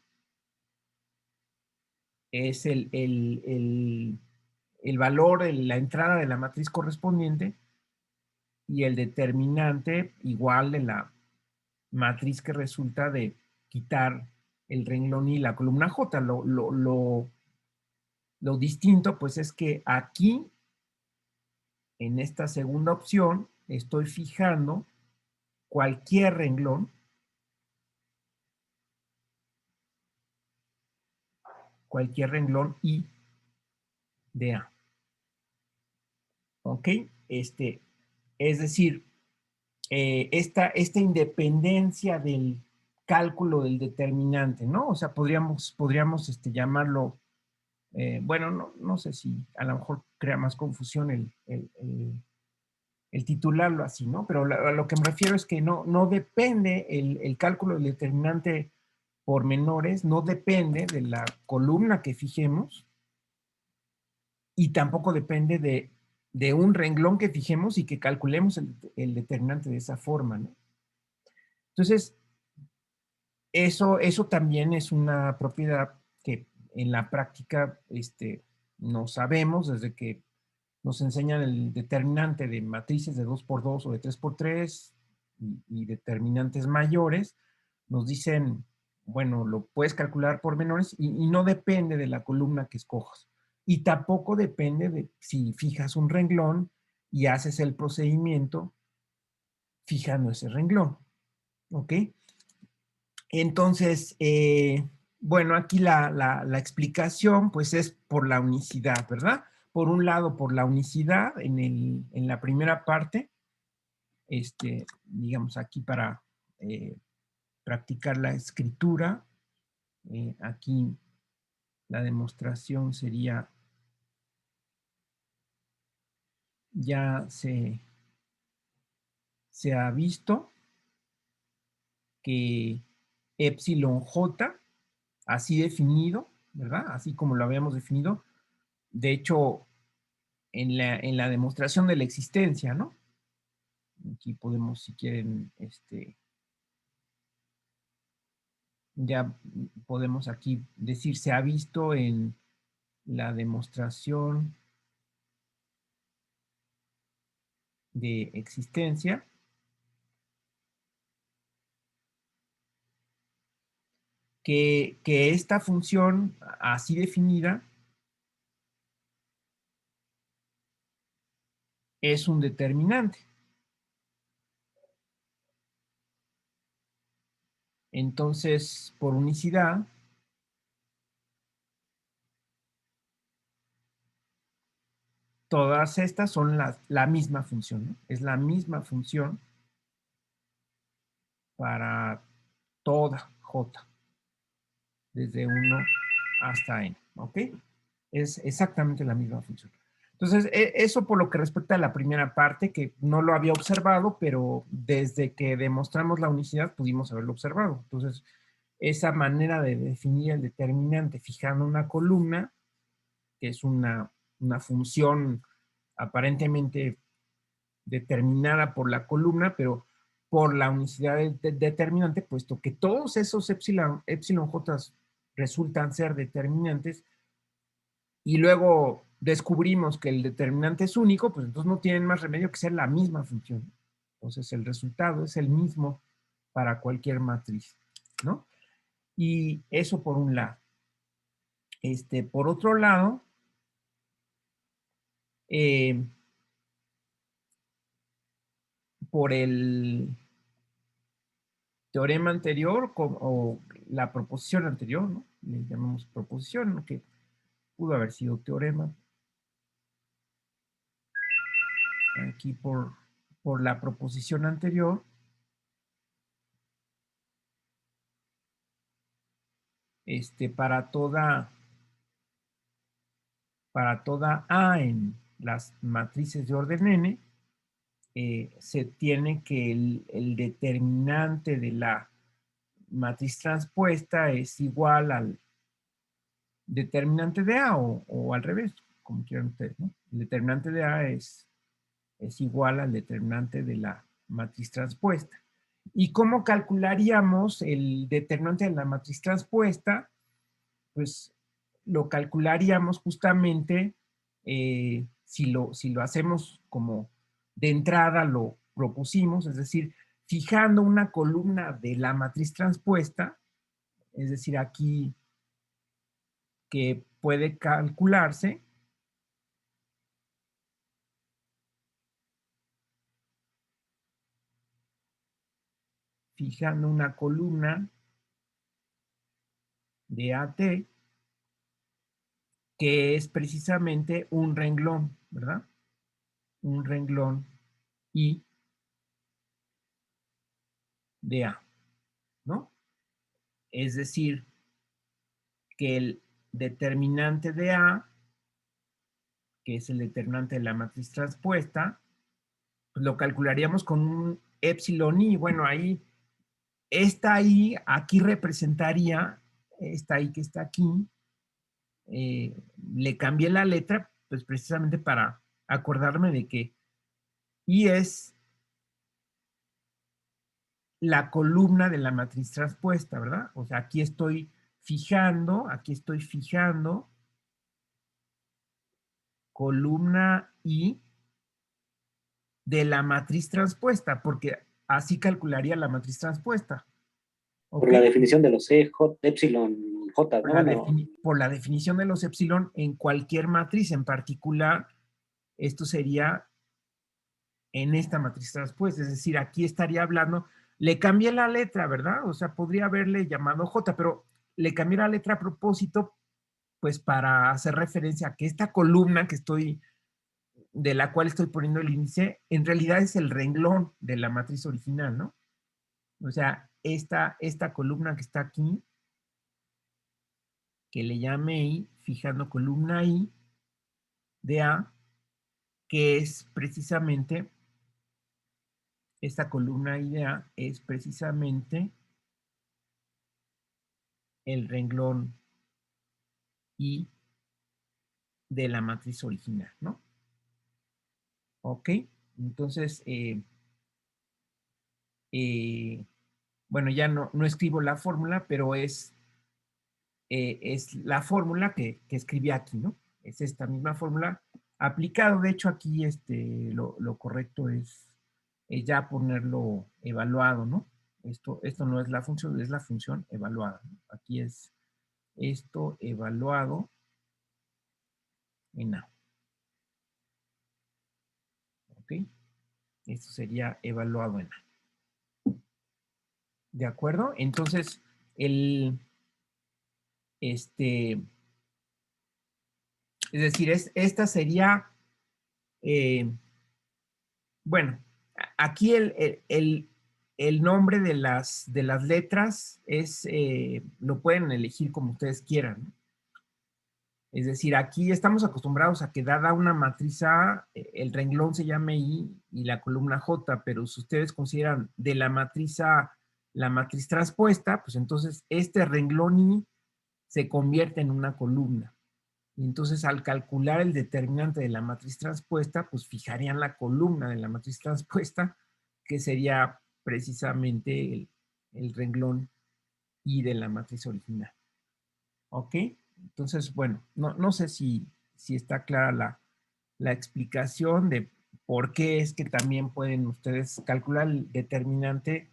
[SPEAKER 1] es el valor, la entrada de la matriz correspondiente, y el determinante igual de la matriz que resulta de quitar el renglón y la columna J. Lo distinto, pues, es que aquí, en esta segunda opción, estoy fijando cualquier renglón I de A. ¿Ok? Es decir, esta independencia del cálculo del determinante, ¿no? O sea, podríamos llamarlo, bueno, no sé si a lo mejor crea más confusión el titularlo así, ¿no? Pero a lo que me refiero es que no depende el cálculo del determinante por menores, no depende de la columna que fijemos y tampoco depende de un renglón que fijemos y que calculemos el determinante de esa forma, ¿no? Entonces, eso también es una propiedad que en la práctica no sabemos desde que nos enseñan el determinante de matrices de 2x2 o de 3x3 y determinantes mayores. Nos dicen, bueno, lo puedes calcular por menores y no depende de la columna que escojas. Y tampoco depende de si fijas un renglón y haces el procedimiento fijando ese renglón. ¿Ok? Entonces, bueno, aquí la explicación pues es por la unicidad, ¿verdad? Por un lado, por la unicidad en la primera parte, digamos aquí para practicar la escritura, aquí la demostración sería, ya se ha visto que epsilon j, así definido, ¿verdad? Así como lo habíamos definido, de hecho, en la demostración de la existencia, ¿no? Aquí podemos, si quieren, ya podemos aquí decir, se ha visto en la demostración de existencia que esta función así definida es un determinante. Entonces, por unicidad, todas estas son la misma función, ¿no? Es la misma función para toda J, desde 1 hasta n, ¿ok? Es exactamente la misma función. Entonces, eso por lo que respecta a la primera parte, que no lo había observado, pero desde que demostramos la unicidad pudimos haberlo observado. Entonces, esa manera de definir el determinante fijando una columna, que es una función aparentemente determinada por la columna, pero por la unicidad determinante, puesto que todos esos epsilon j resultan ser determinantes, y luego descubrimos que el determinante es único, pues entonces no tienen más remedio que ser la misma función. Entonces el resultado es el mismo para cualquier matriz, ¿no? Y eso por un lado. Por otro lado, por el teorema anterior o la proposición anterior, ¿no? Le llamamos proposición, ¿no? Que pudo haber sido teorema. Aquí por la proposición anterior, para toda A en las matrices de orden n, se tiene que el determinante de la matriz transpuesta es igual al determinante de A o al revés, como quieran ustedes, ¿no? El determinante de A es igual al determinante de la matriz transpuesta. ¿Y cómo calcularíamos el determinante de la matriz transpuesta? Pues lo calcularíamos justamente si lo hacemos como de entrada lo propusimos, es decir, fijando una columna de la matriz transpuesta, es decir, aquí que puede calcularse, fijando una columna de AT, que es precisamente un renglón, ¿verdad? Un renglón I de A, ¿no? Es decir, que el determinante de A, que es el determinante de la matriz transpuesta, pues lo calcularíamos con un epsilon I. Bueno, ahí, esta I aquí representaría, esta I que está aquí, le cambié la letra, pues precisamente para acordarme de que I es la columna de la matriz transpuesta, ¿verdad? O sea, aquí estoy fijando columna I de la matriz transpuesta, porque así calcularía la matriz transpuesta.
[SPEAKER 3] Por
[SPEAKER 1] ¿Ok?
[SPEAKER 3] la definición de los epsilon J, ¿no? Bueno,
[SPEAKER 1] Por la definición de los epsilon en cualquier matriz, en particular, esto sería en esta matriz transpuesta, es decir, aquí estaría hablando, le cambié la letra, ¿verdad? O sea, podría haberle llamado J, pero le cambié la letra a propósito, pues para hacer referencia a que esta columna que estoy, de la cual estoy poniendo el índice, en realidad es el renglón de la matriz original, ¿no? O sea, esta columna que está aquí, que le llame I, fijando columna I de A, que es precisamente, esta columna I de A es precisamente el renglón I de la matriz original, ¿no? Ok, entonces, bueno, ya no escribo la fórmula, pero es la fórmula que escribí aquí, ¿no? Es esta misma fórmula aplicado. De hecho, aquí lo correcto es ya ponerlo evaluado, ¿no? Esto no es la función, es la función evaluada, ¿no? Aquí es esto evaluado en A. ¿Ok? Esto sería evaluado en A. ¿De acuerdo? Entonces, es decir, esta sería, bueno, aquí el nombre de las letras lo pueden elegir como ustedes quieran, ¿no? Es decir, aquí estamos acostumbrados a que dada una matriz A, el renglón se llame I y la columna J, pero si ustedes consideran de la matriz A la matriz transpuesta, pues entonces este renglón I se convierte en una columna. Y entonces al calcular el determinante de la matriz transpuesta, pues fijarían la columna de la matriz transpuesta, que sería precisamente el renglón I de la matriz original. ¿Ok? Entonces, bueno, no sé si está clara la explicación de por qué es que también pueden ustedes calcular el determinante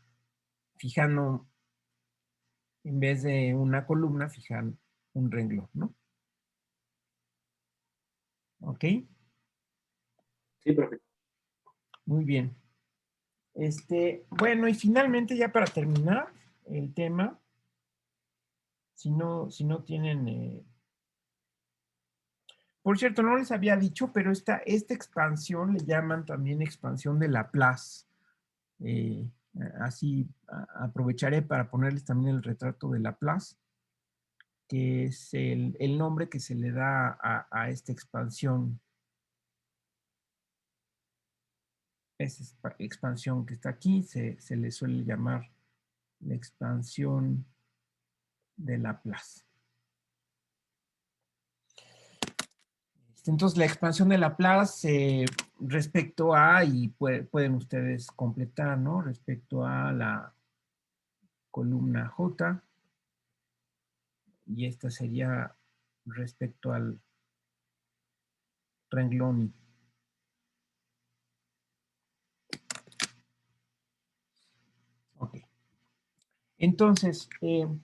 [SPEAKER 1] fijando, en vez de una columna, fijan un renglón, ¿no? ¿Ok?
[SPEAKER 3] Sí, profe.
[SPEAKER 1] Muy bien. Bueno, y finalmente ya para terminar el tema, si no tienen... Por cierto, no les había dicho, pero esta expansión le llaman también expansión de Laplace. Así aprovecharé para ponerles también el retrato de Laplace, que es el nombre que se le da a esta expansión. Esa expansión que está aquí se le suele llamar la expansión de Laplace. Entonces, la expansión de Laplace respecto a, y pueden ustedes completar, ¿no? Respecto a la columna J, y esta sería respecto al renglón I. Ok. Entonces,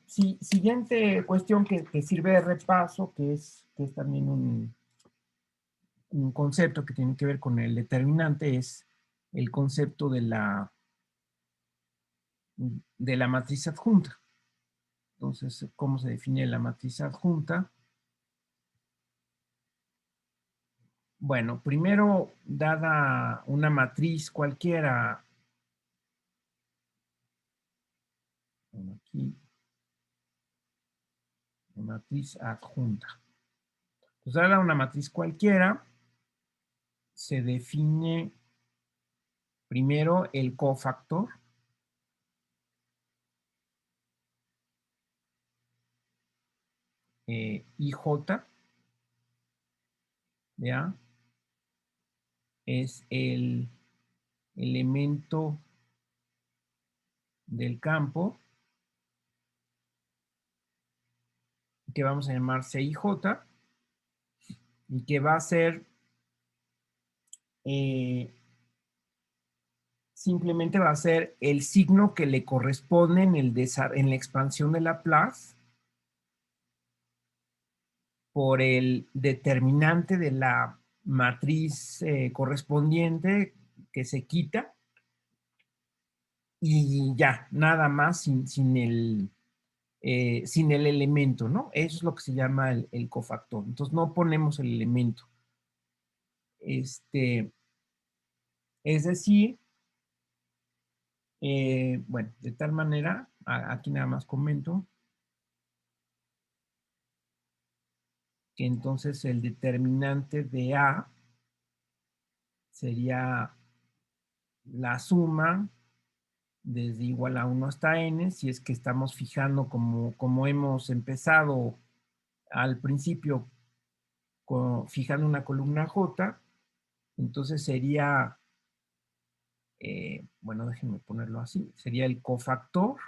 [SPEAKER 1] siguiente cuestión que sirve de repaso, que es también un concepto que tiene que ver con el determinante, es el concepto de la matriz adjunta. Entonces, ¿cómo se define la matriz adjunta? Bueno, primero, dada una matriz cualquiera, aquí, matriz adjunta. Pues dada una matriz cualquiera, se define primero el cofactor, IJ, ¿ya? Es el elemento del campo que vamos a llamar CIJ y que va a ser simplemente va a ser el signo que le corresponde en la expansión de Laplace por el determinante de la matriz correspondiente que se quita y ya, nada más sin el elemento, ¿no? Eso es lo que se llama el cofactor. Entonces no ponemos el elemento. Es decir, bueno, de tal manera, aquí nada más comento, que entonces el determinante de A sería la suma desde igual a 1 hasta n, si es que estamos fijando como hemos empezado al principio fijando una columna J, entonces sería, bueno, déjenme ponerlo así, sería el cofactor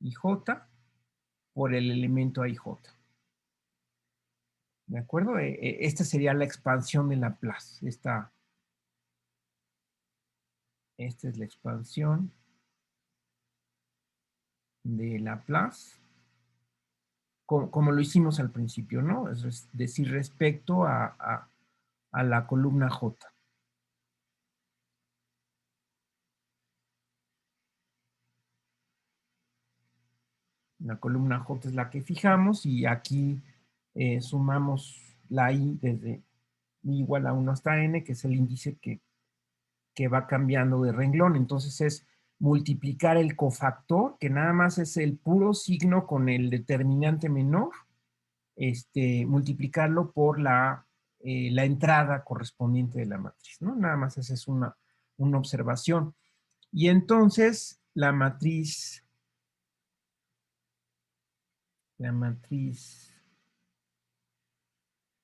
[SPEAKER 1] IJ por el elemento AIJ. ¿De acuerdo? Esta sería la expansión de Laplace. Esta es la expansión de Laplace, como lo hicimos al principio, ¿no? Es decir, respecto a la columna J. La columna J es la que fijamos y aquí sumamos la I desde I igual a 1 hasta N, que es el índice que va cambiando de renglón. Entonces es multiplicar el cofactor, que nada más es el puro signo con el determinante menor, multiplicarlo por la entrada correspondiente de la matriz, ¿no? Nada más esa es una observación. Y entonces la matriz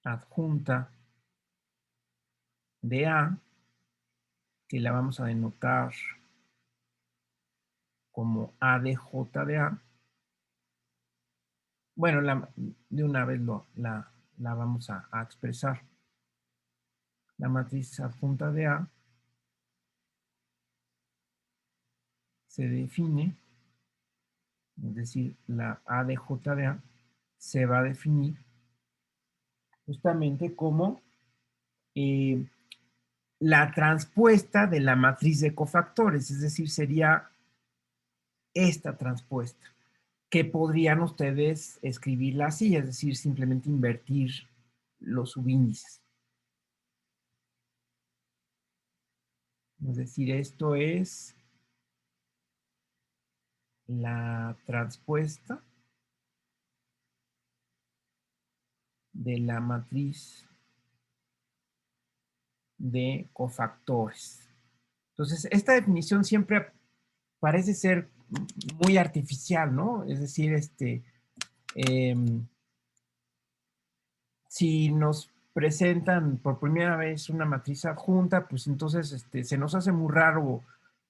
[SPEAKER 1] adjunta de A, que la vamos a denotar como A de J de A. Bueno, de una vez la vamos a expresar. La matriz adjunta de A se define, es decir, la A de J de A se va a definir justamente como la transpuesta de la matriz de cofactores, es decir, sería esta transpuesta, que podrían ustedes escribirla así, es decir, simplemente invertir los subíndices. Es decir, esto es la transpuesta de la matriz de cofactores. Entonces, esta definición siempre parece ser muy artificial, ¿no? Es decir, si nos presentan por primera vez una matriz adjunta, pues entonces se nos hace muy raro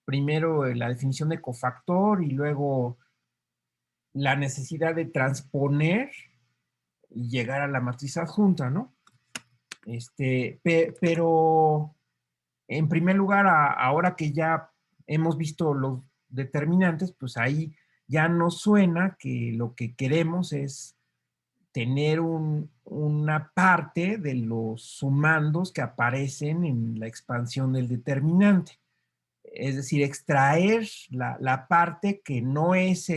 [SPEAKER 1] primero la definición de cofactor y luego la necesidad de transponer y llegar a la matriz adjunta, ¿no? Pero en primer lugar, ahora que ya hemos visto los determinantes, pues ahí ya nos suena que lo que queremos es tener una parte de los sumandos que aparecen en la expansión del determinante. Es decir, extraer la parte que no es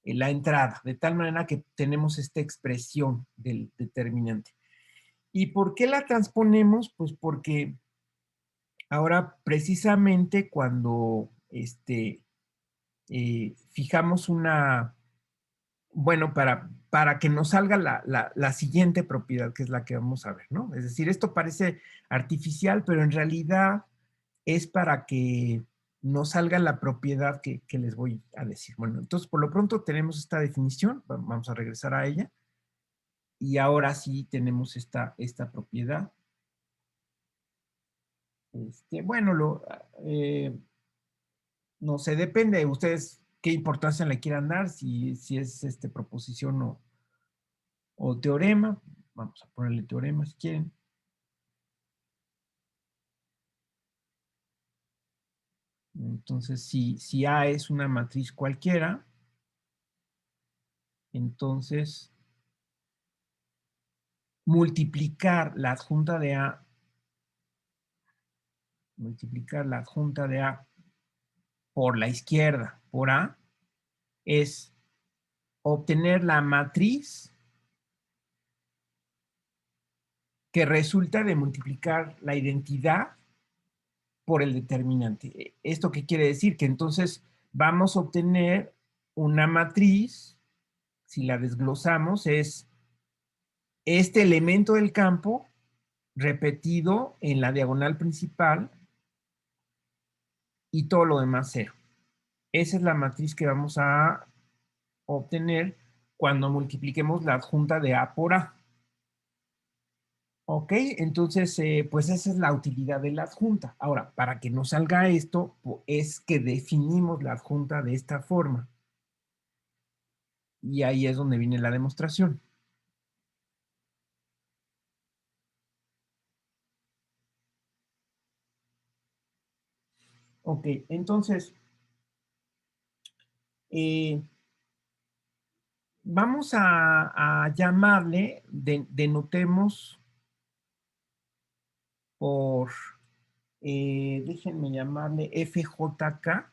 [SPEAKER 1] la entrada, de tal manera que tenemos esta expresión del determinante. ¿Y por qué la transponemos? Pues porque ahora precisamente cuando fijamos bueno, para que nos salga la siguiente propiedad, que es la que vamos a ver, ¿no? Es decir, esto parece artificial, pero en realidad es para que nos salga la propiedad que les voy a decir. Bueno, entonces por lo pronto tenemos esta definición, vamos a regresar a ella, y ahora sí tenemos esta propiedad. Bueno, no sé, depende de ustedes qué importancia le quieran dar, si es proposición o teorema. Vamos a ponerle teorema si quieren. Entonces, si A es una matriz cualquiera, entonces multiplicar la adjunta de A por la izquierda, por A, es obtener la matriz que resulta de multiplicar la identidad por el determinante. ¿Esto qué quiere decir? Que entonces vamos a obtener una matriz, si la desglosamos, es este elemento del campo repetido en la diagonal principal y todo lo demás cero. Esa es la matriz que vamos a obtener cuando multipliquemos la adjunta de A por A. Ok, entonces, pues esa es la utilidad de la adjunta. Ahora, para que nos salga esto, es que definimos la adjunta de esta forma. Y ahí es donde viene la demostración. Ok, entonces, vamos a llamarle, denotemos por, déjenme llamarle FJK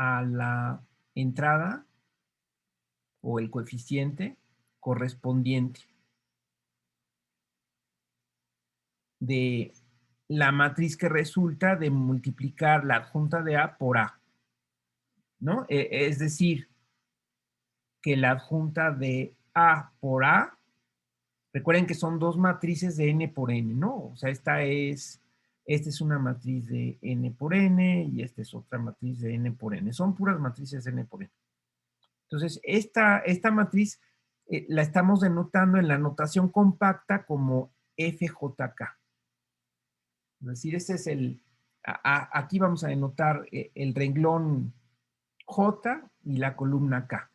[SPEAKER 1] a la entrada o el coeficiente correspondiente de la matriz que resulta de multiplicar la adjunta de A por A, ¿no? Es decir, que la adjunta de A por A, recuerden que son dos matrices de N por N, ¿no? O sea, esta es una matriz de N por N y esta es otra matriz de N por N. Son puras matrices de N por N. Entonces, esta matriz la estamos denotando en la notación compacta como FJK. Es decir, este es aquí vamos a denotar el renglón J y la columna K.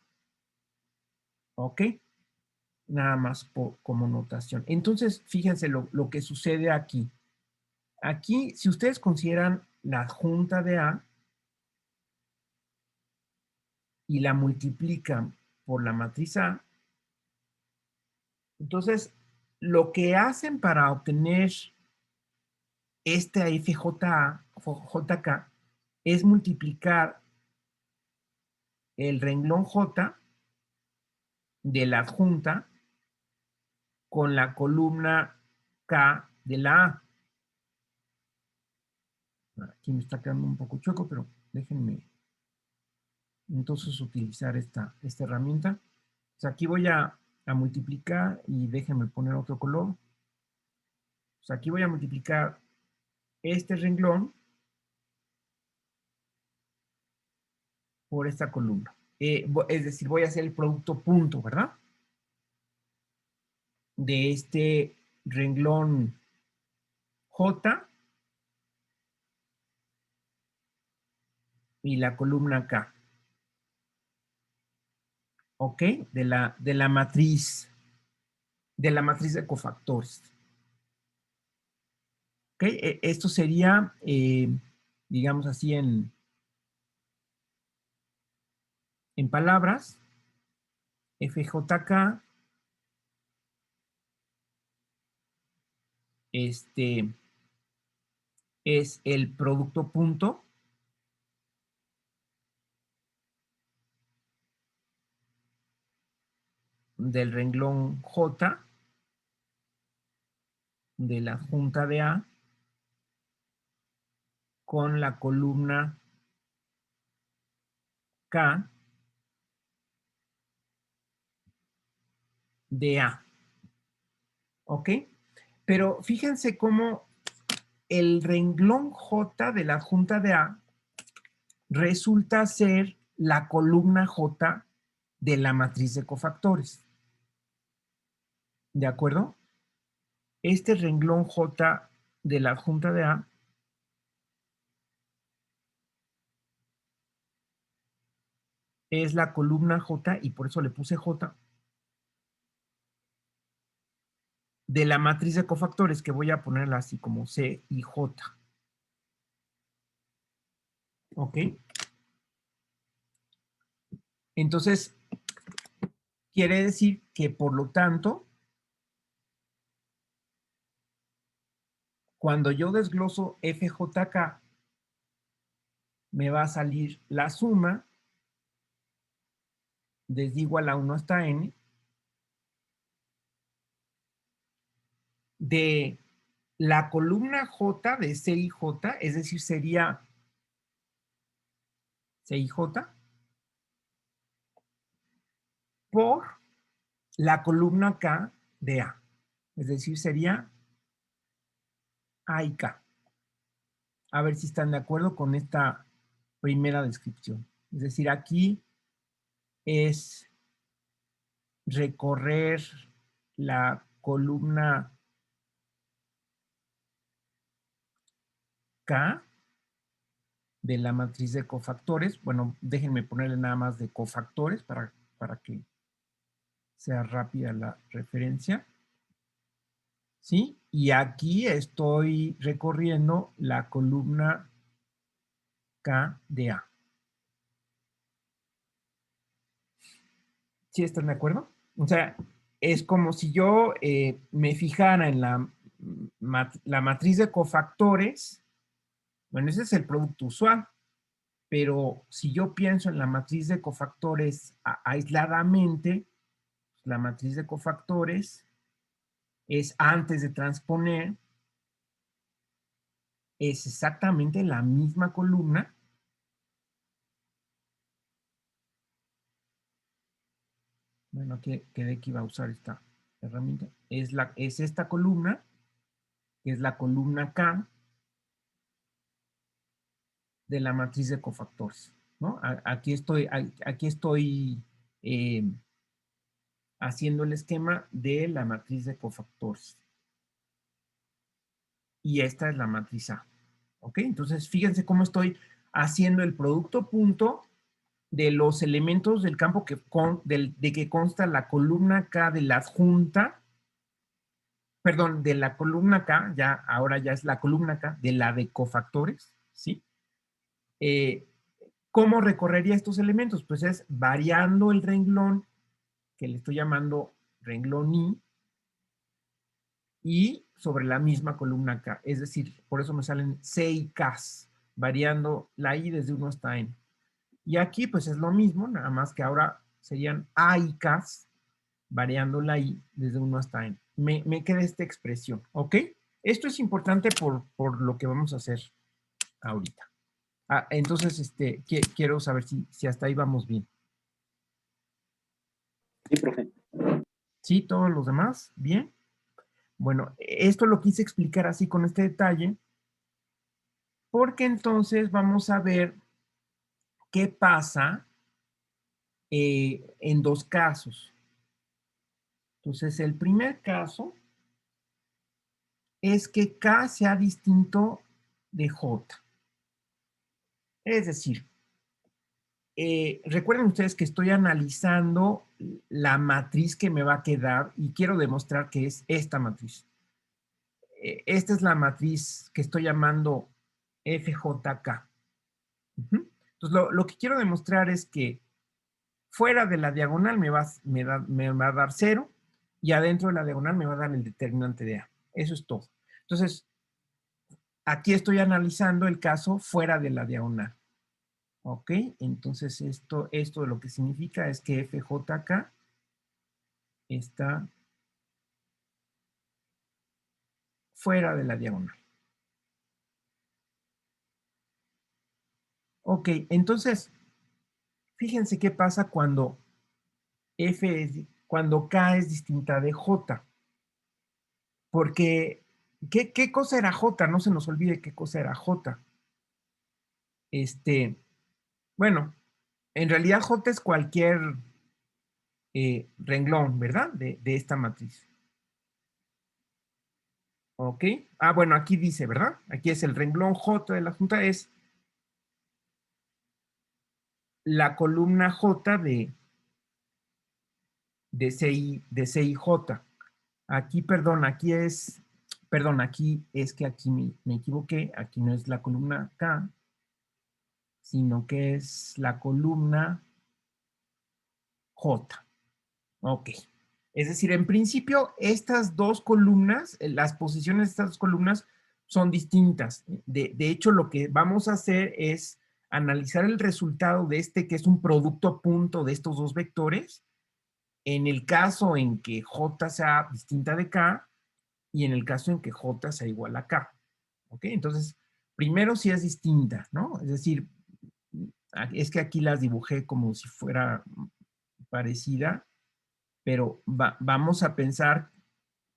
[SPEAKER 1] ¿Ok? Nada más como notación. Entonces, fíjense lo que sucede aquí. Aquí, si ustedes consideran la adjunta de A y la multiplican por la matriz A, entonces, lo que hacen para obtener esta JK es multiplicar el renglón J de la adjunta con la columna K de la A. Aquí me está quedando un poco chueco, pero déjenme entonces utilizar esta herramienta. O sea, aquí voy a multiplicar y déjenme poner otro color. O sea, aquí voy a multiplicar este renglón por esta columna. Es decir, voy a hacer el producto punto, ¿verdad? De este renglón J y la columna K. ¿Ok? De la matriz de cofactores. ¿Ok? Esto sería, digamos así, en palabras, FJK es el producto punto del renglón J de la adjunta de A con la columna K de A. ¿Ok? Pero fíjense cómo el renglón J de la adjunta de A resulta ser la columna J de la matriz de cofactores. ¿De acuerdo? Este renglón J de la adjunta de A es la columna J, y por eso le puse J, de la matriz de cofactores, que voy a ponerla así como C y J. ¿Ok? Entonces, quiere decir que, por lo tanto, cuando yo desgloso FJK, me va a salir la suma desde igual a 1 hasta n de la columna J de CIJ, es decir, sería CIJ por la columna K de A. Es decir, sería A y K. A ver si están de acuerdo con esta primera descripción. Es decir, aquí es recorrer la columna K de la matriz de cofactores. Bueno, déjenme ponerle nada más de cofactores para que sea rápida la referencia. ¿Sí? Y aquí estoy recorriendo la columna K de A. ¿Sí están de acuerdo? O sea, es como si yo me fijara en la matriz de cofactores. Bueno, ese es el producto usual. pero si yo pienso en la matriz de cofactores aisladamente, la matriz de cofactores es antes de transponer, es exactamente la misma columna. Bueno, quedé que iba a usar esta herramienta. Es esta columna, que es la columna K de la matriz de cofactores, ¿no? Aquí estoy haciendo el esquema de la matriz de cofactores. Y esta es la matriz A. ¿Ok? Entonces, fíjense cómo estoy haciendo el producto punto de los elementos del campo de que consta la columna K de la adjunta, perdón, de la columna K, ahora ya es la columna K de la de cofactores, ¿sí? ¿Cómo recorrería estos elementos? Pues es variando el renglón, que le estoy llamando renglón I, y sobre la misma columna K. Es decir, por eso me salen C y Ks, variando la I desde 1 hasta N. Y aquí pues es lo mismo, nada más que ahora serían A y Ks, variando la I desde 1 hasta N. Me queda esta expresión, ¿ok? Esto es importante por lo que vamos a hacer ahorita. Entonces, quiero saber si hasta ahí vamos bien.
[SPEAKER 3] Sí, profe.
[SPEAKER 1] ¿Sí? ¿Todos los demás? ¿Bien? Bueno, esto lo quise explicar así con este detalle, porque entonces vamos a ver qué pasa en dos casos. Entonces, el primer caso es que K sea distinto de J. Es decir, recuerden ustedes que estoy analizando la matriz que me va a quedar y quiero demostrar que es esta matriz. Esta es la matriz que estoy llamando FJK. Entonces, lo que quiero demostrar es que fuera de la diagonal me va a dar 0 y adentro de la diagonal me va a dar el determinante de A. Eso es todo. Entonces, aquí estoy analizando el caso fuera de la diagonal. ¿Ok? Entonces, esto lo que significa es que FJK está fuera de la diagonal. Ok, entonces, fíjense qué pasa cuando cuando K es distinta de J. Porque, ¿qué cosa era J? No se nos olvide qué cosa era J. Bueno, en realidad J es cualquier renglón, ¿verdad? De esta matriz. ¿Ok? Bueno, aquí dice, ¿verdad? Aquí es el renglón J de la junta, es la columna J de CIJ. Aquí, perdón, aquí es que aquí me equivoqué, aquí no es la columna K, sino que es la columna J. Ok. Es decir, en principio, estas dos columnas, las posiciones de estas dos columnas son distintas. De hecho, lo que vamos a hacer es analizar el resultado de que es un producto punto de estos dos vectores, en el caso en que J sea distinta de K y en el caso en que J sea igual a K. ¿Ok? Entonces, primero si es distinta, ¿no? Es decir, es que aquí las dibujé como si fuera parecida, pero vamos a pensar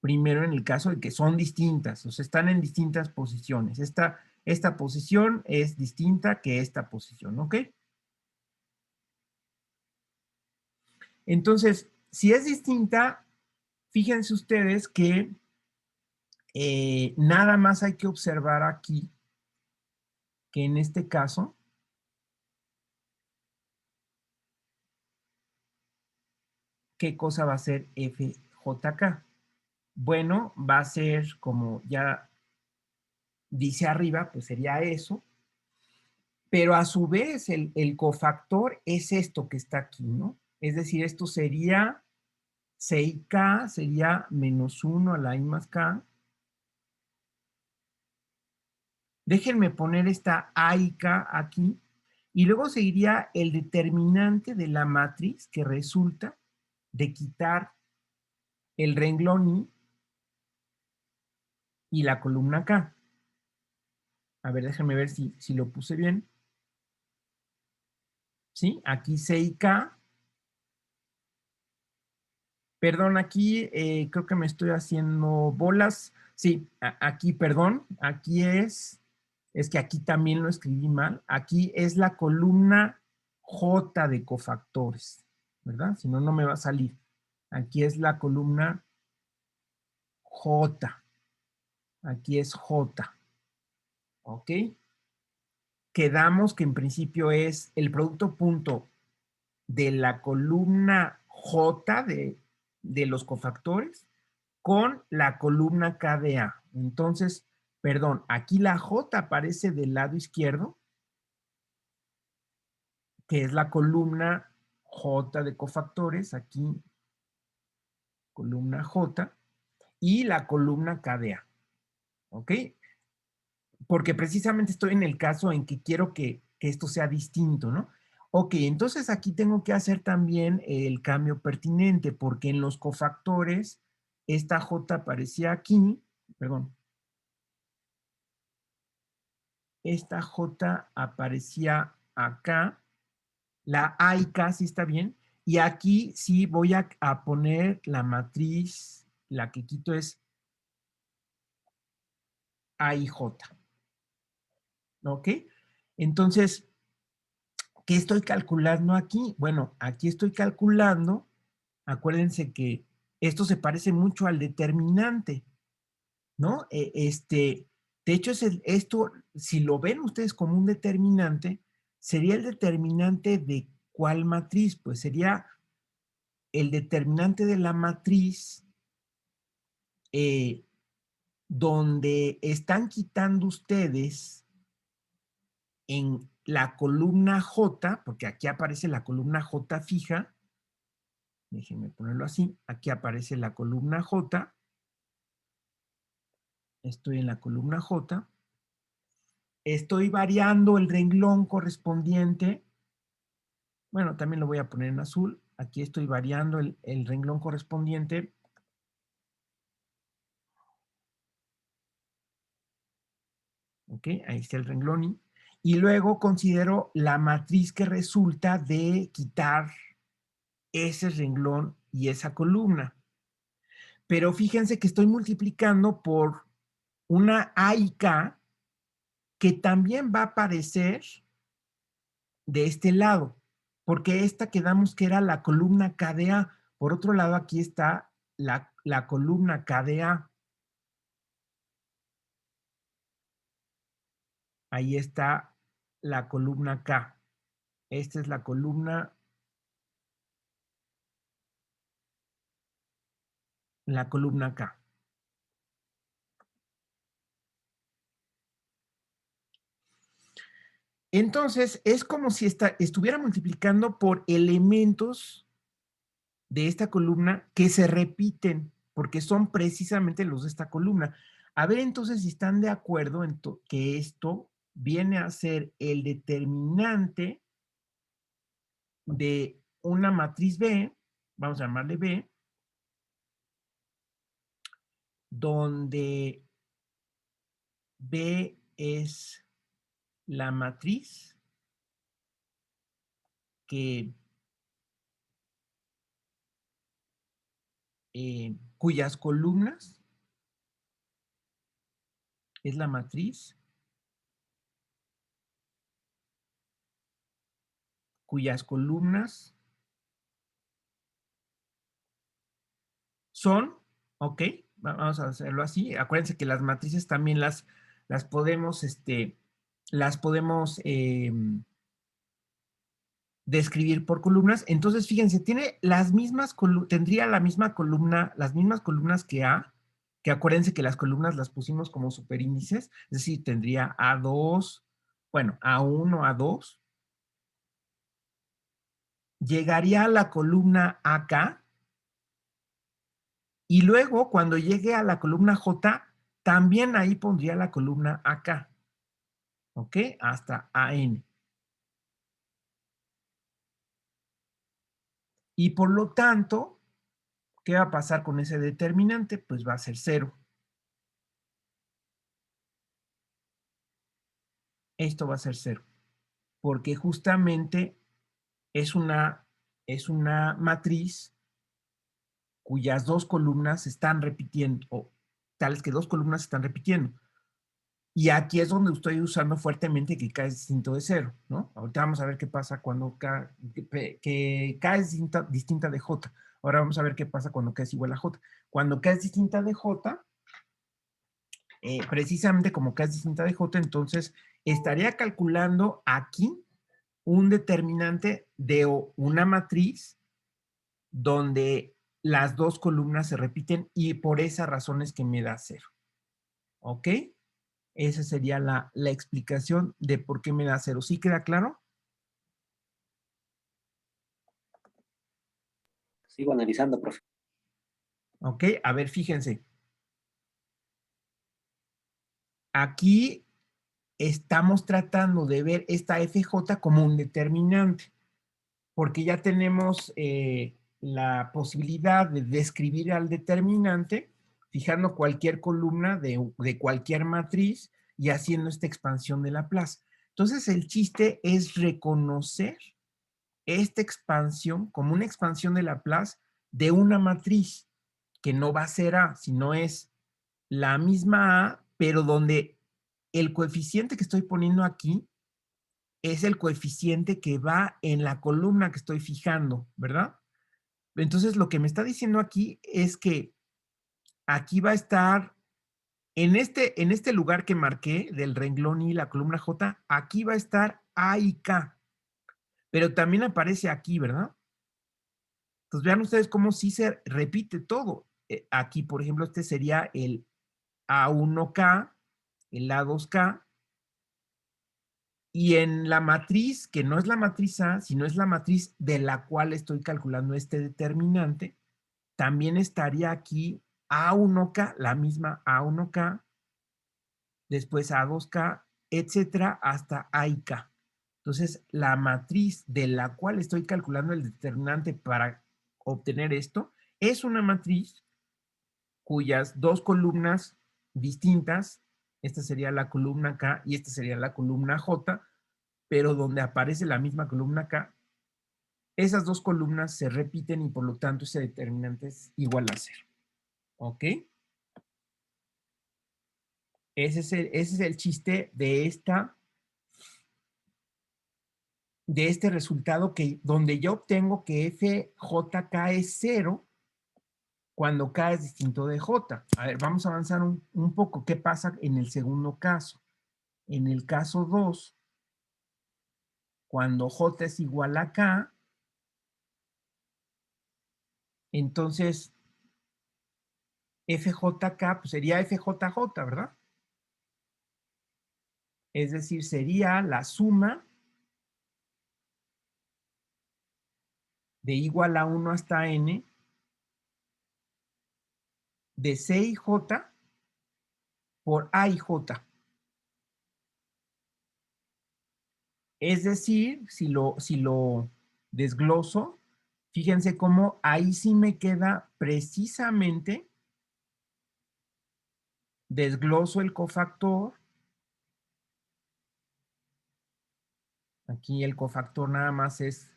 [SPEAKER 1] primero en el caso de que son distintas, o sea, están en distintas posiciones. Esta posición es distinta que esta posición, ¿ok? Entonces, si es distinta, fíjense ustedes que nada más hay que observar aquí que en este caso, ¿qué cosa va a ser FJK? Bueno, va a ser como ya dice arriba, pues sería eso, pero a su vez el cofactor es esto que está aquí, ¿no? Es decir, esto sería 6K, sería menos 1 a la I más K. Déjenme poner esta A y K aquí. Y luego seguiría el determinante de la matriz que resulta de quitar el renglón I y la columna K. A ver, déjenme ver si lo puse bien. ¿Sí? Aquí C y K. Perdón, aquí creo que me estoy haciendo bolas. Sí, aquí, perdón, aquí es que aquí también lo escribí mal. Aquí es la columna J de cofactores, ¿verdad? Si no, no me va a salir. Aquí es la columna J. Aquí es J. ¿Ok? Quedamos que en principio es el producto punto de la columna J de los cofactores con la columna KDA. Entonces, perdón, aquí la J aparece del lado izquierdo, que es la columna J de cofactores, aquí columna J, y la columna KDA. ¿Ok? Porque precisamente estoy en el caso en que quiero que esto sea distinto, ¿no? Ok, entonces aquí tengo que hacer también el cambio pertinente, porque en los cofactores esta J aparecía aquí, perdón, esta J aparecía acá, la A y K sí está bien, y aquí sí voy a poner la matriz, la que quito es A y J, ¿ok? Entonces, ¿qué estoy calculando aquí? Bueno, aquí estoy calculando, acuérdense que esto se parece mucho al determinante, ¿no? De hecho, esto, si lo ven ustedes como un determinante, sería el determinante de ¿cuál matriz? Pues sería el determinante de la matriz donde están quitando ustedes en la columna J, porque aquí aparece la columna J fija, déjenme ponerlo así, aquí aparece la columna J, estoy en la columna J, estoy variando el renglón correspondiente, bueno, también lo voy a poner en azul, aquí estoy variando el renglón correspondiente, ok, ahí está el renglón y luego considero la matriz que resulta de quitar ese renglón y esa columna. Pero fíjense que estoy multiplicando por una A y K que también va a aparecer de este lado, porque esta quedamos que era la columna KDA. Por otro lado, aquí está la columna KDA. Ahí está la columna K. Esta es la columna K. Entonces, es como si estuviera multiplicando por elementos de esta columna que se repiten, porque son precisamente los de esta columna. A ver, entonces, si están de acuerdo en que esto viene a ser el determinante de una matriz B, vamos a llamarle B, donde B es la matriz que, cuyas columnas es la matriz cuyas columnas son, ok, vamos a hacerlo así. Acuérdense que las matrices también las podemos, las podemos describir por columnas. Entonces, fíjense, tiene las mismas tendría la misma columna, las mismas columnas que A, que acuérdense que las columnas las pusimos como superíndices, es decir, tendría A2, bueno, A1, A2. Llegaría a la columna AK y luego cuando llegue a la columna J, también ahí pondría la columna AK, ¿ok? Hasta AN. Y por lo tanto, ¿qué va a pasar con ese determinante? Pues va a ser 0. Esto va a ser 0. Porque justamente es una matriz cuyas dos columnas se están repitiendo, o tales que dos columnas se están repitiendo. Y aquí es donde estoy usando fuertemente que K es distinto de 0, ¿no? Ahorita vamos a ver qué pasa cuando K, que K es distinta de J. Ahora vamos a ver qué pasa cuando K es igual a J. Cuando K es distinta de J, precisamente como K es distinta de J, entonces estaría calculando aquí un determinante de una matriz donde las dos columnas se repiten y por esa razón es que me da 0. ¿Ok? Esa sería la explicación de por qué me da 0. ¿Sí queda claro?
[SPEAKER 3] Sigo analizando, profe.
[SPEAKER 1] Ok, a ver, fíjense. Aquí estamos tratando de ver esta FJ como un determinante, porque ya tenemos la posibilidad de describir al determinante fijando cualquier columna de cualquier matriz y haciendo esta expansión de Laplace. Entonces, el chiste es reconocer esta expansión como una expansión de Laplace de una matriz que no va a ser A, sino es la misma A, pero donde el coeficiente que estoy poniendo aquí es el coeficiente que va en la columna que estoy fijando, ¿verdad? Entonces, lo que me está diciendo aquí es que aquí va a estar, en este lugar que marqué del renglón y la columna J, aquí va a estar A y K, pero también aparece aquí, ¿verdad? Entonces, vean ustedes cómo sí se repite todo. Aquí, por ejemplo, este sería el A1K, el A2K, y en la matriz, que no es la matriz A, sino es la matriz de la cual estoy calculando este determinante, también estaría aquí A1K, la misma A1K, después A2K, etcétera, hasta A y K. Entonces, la matriz de la cual estoy calculando el determinante para obtener esto es una matriz cuyas dos columnas distintas, esta sería la columna K y esta sería la columna J, pero donde aparece la misma columna K, esas dos columnas se repiten y por lo tanto ese determinante es igual a 0. ¿Ok? Ese es el chiste de este resultado donde yo obtengo que FJK es 0 cuando K es distinto de J. A ver, vamos a avanzar un poco. ¿Qué pasa en el segundo caso? En el caso 2, cuando J es igual a K, entonces FJK pues sería FJJ, ¿verdad? Es decir, sería la suma de igual a 1 hasta n de C y J por A y J. Es decir, si lo desgloso, fíjense cómo ahí sí me queda precisamente, desgloso el cofactor. Aquí el cofactor nada más es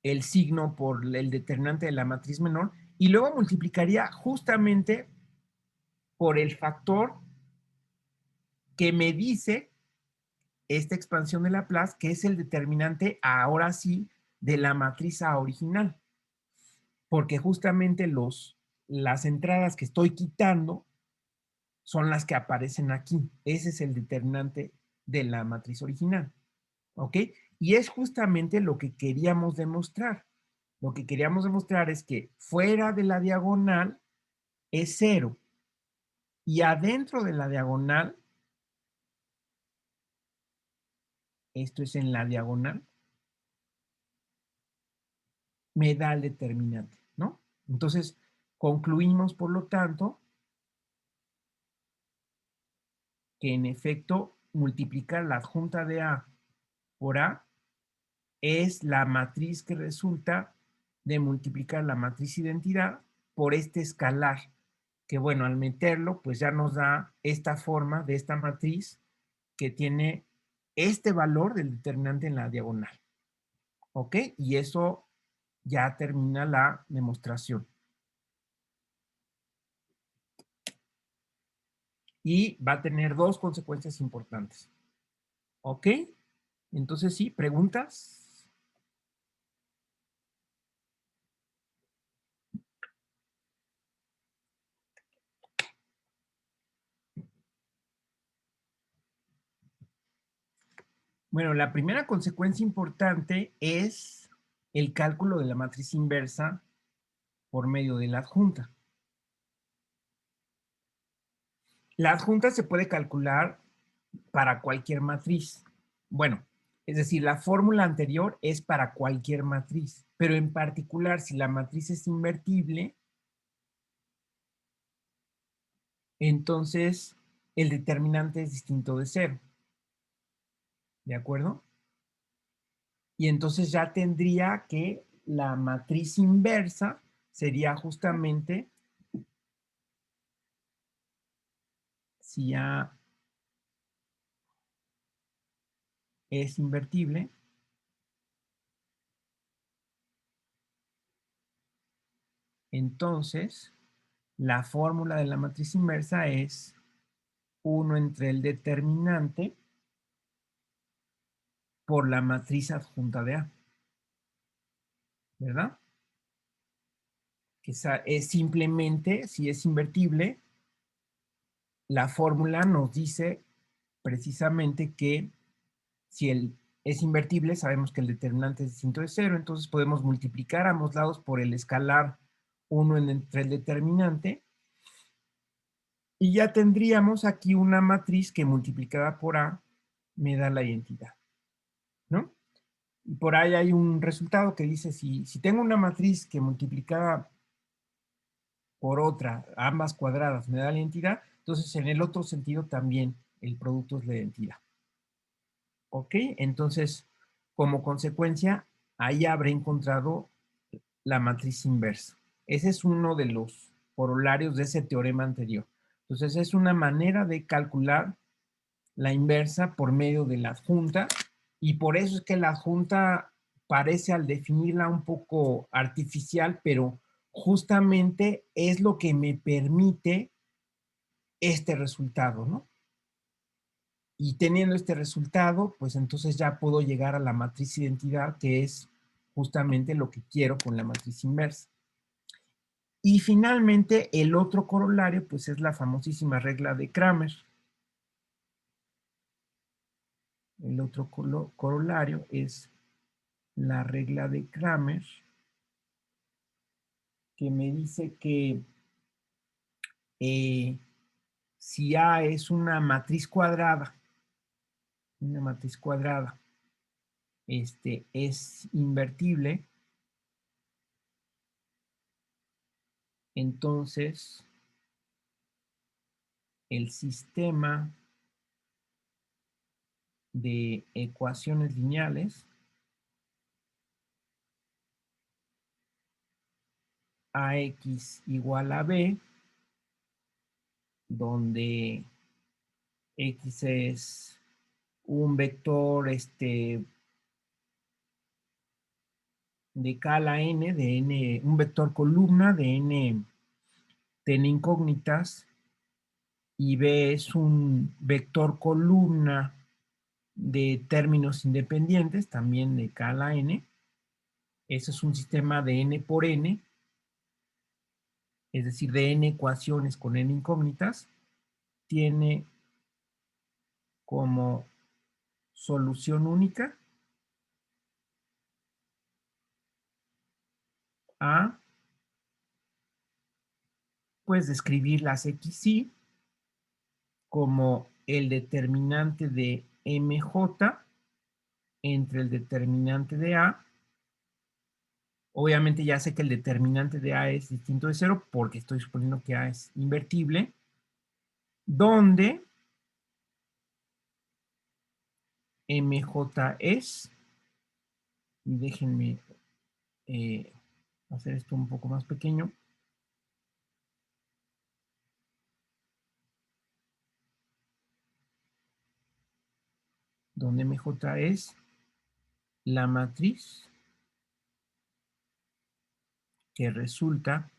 [SPEAKER 1] el signo por el determinante de la matriz menor. Y luego multiplicaría justamente por el factor que me dice esta expansión de Laplace, que es el determinante ahora sí de la matriz A original. Porque justamente las entradas que estoy quitando son las que aparecen aquí. Ese es el determinante de la matriz original. ¿Ok? Y es justamente lo que queríamos demostrar. Lo que queríamos demostrar es que fuera de la diagonal es 0 y adentro de la diagonal, esto es en la diagonal, me da el determinante, ¿no? Entonces, concluimos, por lo tanto, que en efecto multiplicar la adjunta de A por A es la matriz que resulta de multiplicar la matriz identidad por este escalar, que bueno, al meterlo, pues ya nos da esta forma de esta matriz que tiene este valor del determinante en la diagonal. ¿Ok? Y eso ya termina la demostración. Y va a tener dos consecuencias importantes. ¿Ok? Entonces sí, ¿preguntas? Bueno, la primera consecuencia importante es el cálculo de la matriz inversa por medio de la adjunta. La adjunta se puede calcular para cualquier matriz. Bueno, es decir, la fórmula anterior es para cualquier matriz, pero en particular si la matriz es invertible, entonces el determinante es distinto de cero. ¿De acuerdo? Y entonces ya tendría que la matriz inversa sería justamente si A es invertible, entonces la fórmula de la matriz inversa es 1 entre el determinante por la matriz adjunta de A, ¿verdad? Que es simplemente, si es invertible, la fórmula nos dice precisamente que si es invertible, sabemos que el determinante es distinto de cero, entonces podemos multiplicar ambos lados por el escalar 1 entre el determinante, y ya tendríamos aquí una matriz que multiplicada por A me da la identidad, ¿no? Y por ahí hay un resultado que dice, si tengo una matriz que multiplicada por otra, ambas cuadradas, me da la identidad, entonces en el otro sentido también el producto es la identidad. ¿Ok? Entonces, como consecuencia, ahí habré encontrado la matriz inversa. Ese es uno de los corolarios de ese teorema anterior. Entonces, es una manera de calcular la inversa por medio de la adjunta, y por eso es que la adjunta parece al definirla un poco artificial, pero justamente es lo que me permite este resultado, ¿no? Y teniendo este resultado, pues entonces ya puedo llegar a la matriz identidad, que es justamente lo que quiero con la matriz inversa. Y finalmente, el otro corolario, pues es la famosísima regla de Kramer. El otro corolario es la regla de Kramer, que me dice que si A es una matriz cuadrada, es invertible, entonces el sistema de ecuaciones lineales AX igual a B, donde X es un vector de K a la N, de N, un vector columna de N incógnitas, y B es un vector columna de términos independientes, también de K a la N. Ese es un sistema de N por N, es decir, de N ecuaciones con N incógnitas. Tiene como solución única a, pues, describir las XY como el determinante de MJ entre el determinante de A. Obviamente ya sé que el determinante de A es distinto de cero porque estoy suponiendo que A es invertible, donde MJ es, y déjenme hacer esto un poco más pequeño. Donde MJ es la matriz que resulta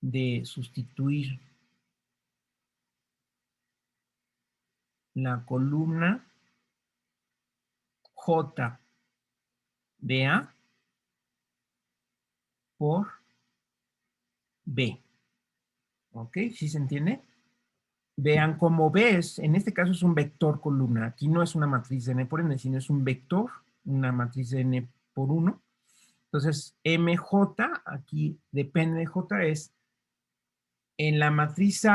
[SPEAKER 1] de sustituir la columna J de A por B. ¿Ok? ¿Sí se entiende? Vean cómo B es, en este caso es un vector columna. Aquí no es una matriz de n por n, sino es un vector, una matriz de n por 1. Entonces, MJ, aquí depende de J, es en la matriz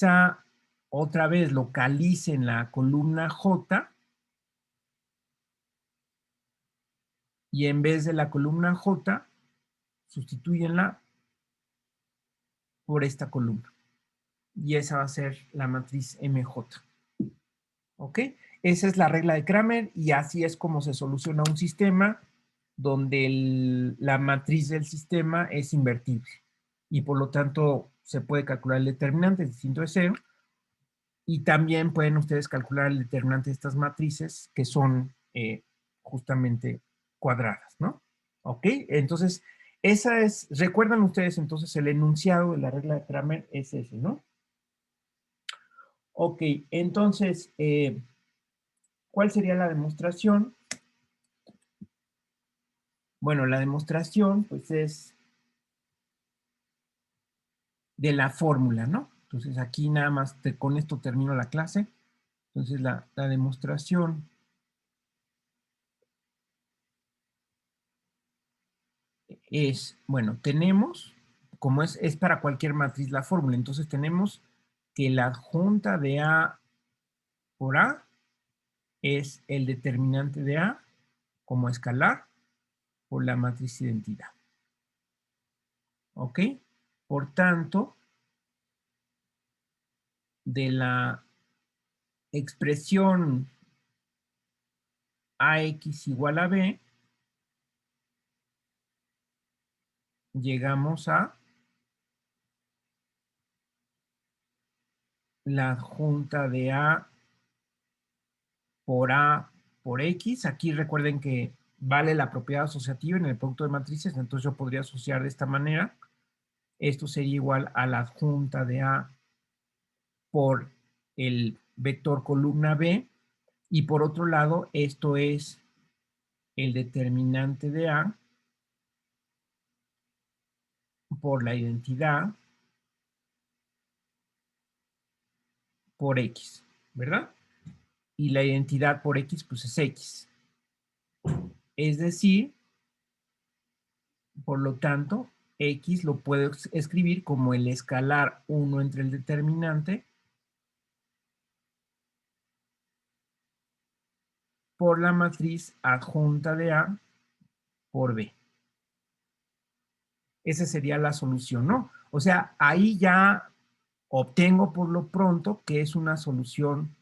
[SPEAKER 1] A, otra vez localicen la columna J y en vez de la columna J, sustituyenla por esta columna. Y esa va a ser la matriz MJ. ¿Ok? Esa es la regla de Cramer y así es como se soluciona un sistema donde la matriz del sistema es invertible. Y por lo tanto se puede calcular el determinante distinto de 0. Y también pueden ustedes calcular el determinante de estas matrices que son justamente cuadradas, ¿no? ¿Ok? Entonces, esa es, recuerdan ustedes entonces el enunciado de la regla de Cramer es ese, ¿no? Ok, entonces, ¿cuál sería la demostración? Bueno, la demostración, pues, es de la fórmula, ¿no? Entonces, aquí nada más con esto termino la clase. Entonces, la demostración es, bueno, tenemos, como es para cualquier matriz la fórmula, entonces tenemos que la adjunta de A por A es el determinante de A como escalar por la matriz identidad. ¿Ok? Por tanto, de la expresión AX igual a B, llegamos a la adjunta de A por X. Aquí recuerden que vale la propiedad asociativa en el producto de matrices, entonces yo podría asociar de esta manera. Esto sería igual a la adjunta de A por el vector columna B. Y por otro lado, esto es el determinante de A por la identidad por X, ¿verdad? Y la identidad por X, pues es X. Es decir, por lo tanto, X lo puedo escribir como el escalar 1 entre el determinante por la matriz adjunta de A por B. Esa sería la solución, ¿no? O sea, ahí ya obtengo por lo pronto que es una solución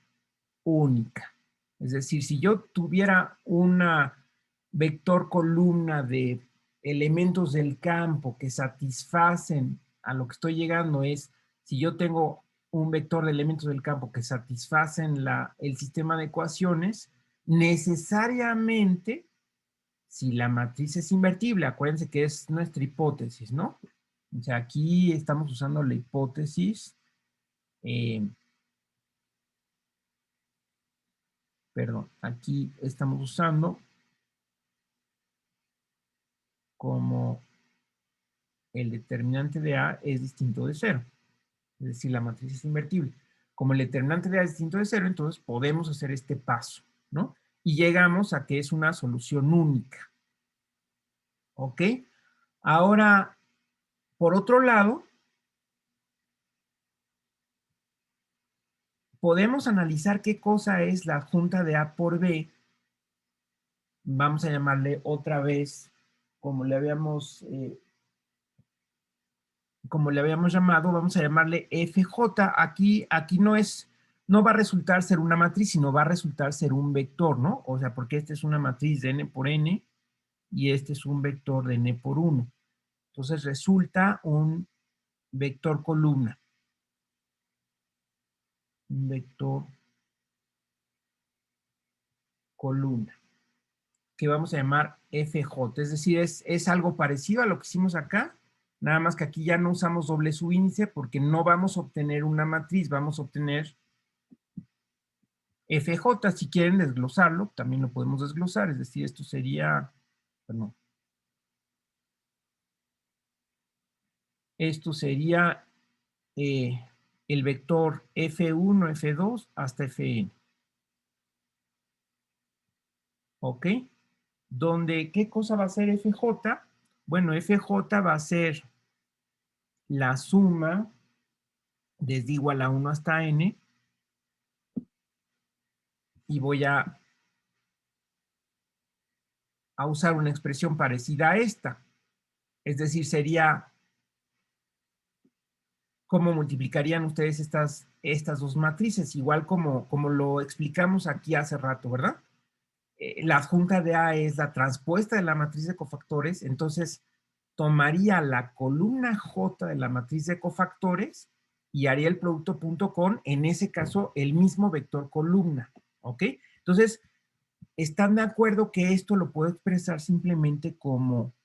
[SPEAKER 1] única. Es decir, si yo tuviera una vector columna de elementos del campo que satisfacen a lo que estoy llegando es, si yo tengo un vector de elementos del campo que satisfacen el sistema de ecuaciones, necesariamente, si la matriz es invertible, acuérdense que es nuestra hipótesis, ¿no? O sea, aquí estamos usando la hipótesis, perdón, aquí estamos usando como el determinante de A es distinto de 0. Es decir, la matriz es invertible. Como el determinante de A es distinto de 0, entonces podemos hacer este paso, ¿no? Y llegamos a que es una solución única. ¿Ok? Ahora, por otro lado, podemos analizar qué cosa es la adjunta de A por B. Vamos a llamarle otra vez, como le habíamos llamado, vamos a llamarle FJ. Aquí no es no va a resultar ser una matriz, sino va a resultar ser un vector, ¿no? O sea, porque esta es una matriz de n por n y este es un vector de n por 1. Entonces resulta un vector columna. Un vector columna, que vamos a llamar FJ. Es decir, es algo parecido a lo que hicimos acá, nada más que aquí ya no usamos doble subíndice porque no vamos a obtener una matriz, vamos a obtener FJ. Si quieren desglosarlo, también lo podemos desglosar, es decir, esto sería, perdón, esto sería el vector F1, F2 hasta Fn. ¿Ok? Donde, ¿qué cosa va a ser FJ? Bueno, FJ va a ser la suma desde igual a 1 hasta n, y voy a usar una expresión parecida a esta. Es decir, sería, ¿cómo multiplicarían ustedes estas dos matrices? Igual como lo explicamos aquí hace rato, ¿verdad? La adjunta de A es la transpuesta de la matriz de cofactores, entonces tomaría la columna J de la matriz de cofactores y haría el producto punto con, en ese caso, el mismo vector columna, ¿ok? Entonces, ¿están de acuerdo que esto lo puedo expresar simplemente como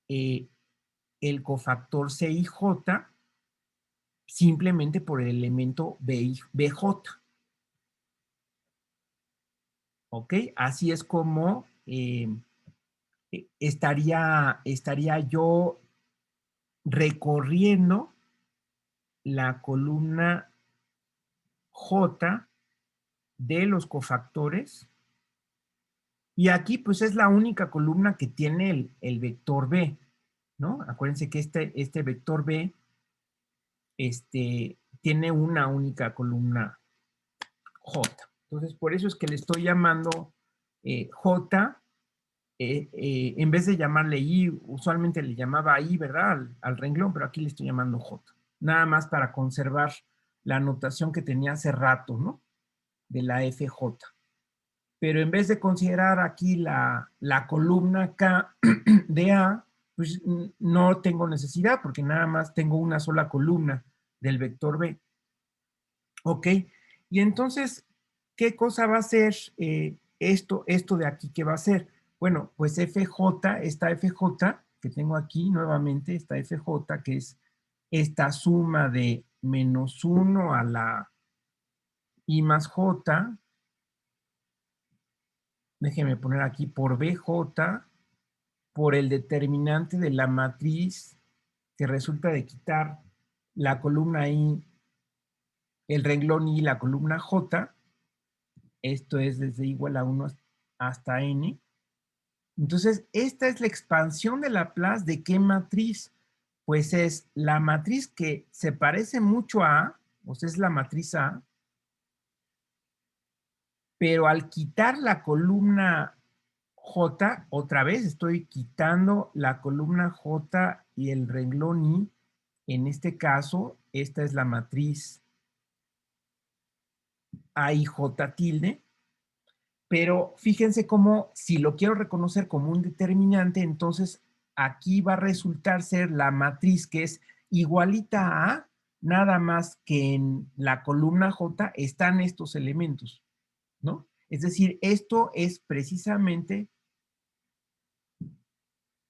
[SPEAKER 1] el cofactor C y J simplemente por el elemento BJ? ¿Ok? Así es como estaría yo recorriendo la columna J de los cofactores, y aquí pues es la única columna que tiene el vector B, ¿no? Acuérdense que este vector B tiene una única columna J. Entonces, por eso es que le estoy llamando J, en vez de llamarle I, usualmente le llamaba I, ¿verdad? Al renglón, pero aquí le estoy llamando J. Nada más para conservar la notación que tenía hace rato, ¿no? De la FJ. Pero en vez de considerar aquí la columna K de A, pues no tengo necesidad porque nada más tengo una sola columna del vector B. ¿Ok? Y entonces, ¿qué cosa va a ser esto de aquí? ¿Qué va a ser? Bueno, pues FJ, esta FJ que tengo aquí nuevamente, esta FJ que es esta suma de menos 1 a la I más J, déjeme poner aquí por BJ, por el determinante de la matriz que resulta de quitar la columna I, el renglón I y la columna J. Esto es desde igual a 1 hasta n. Entonces, esta es la expansión de Laplace. ¿De qué matriz? Pues es la matriz que se parece mucho a A, o sea, es la matriz A, pero al quitar la columna J, otra vez estoy quitando la columna J y el renglón I. En este caso, esta es la matriz AIJ tilde. Pero fíjense cómo, si lo quiero reconocer como un determinante, entonces aquí va a resultar ser la matriz que es igualita a A, nada más que en la columna J están estos elementos, ¿no? Es decir, esto es precisamente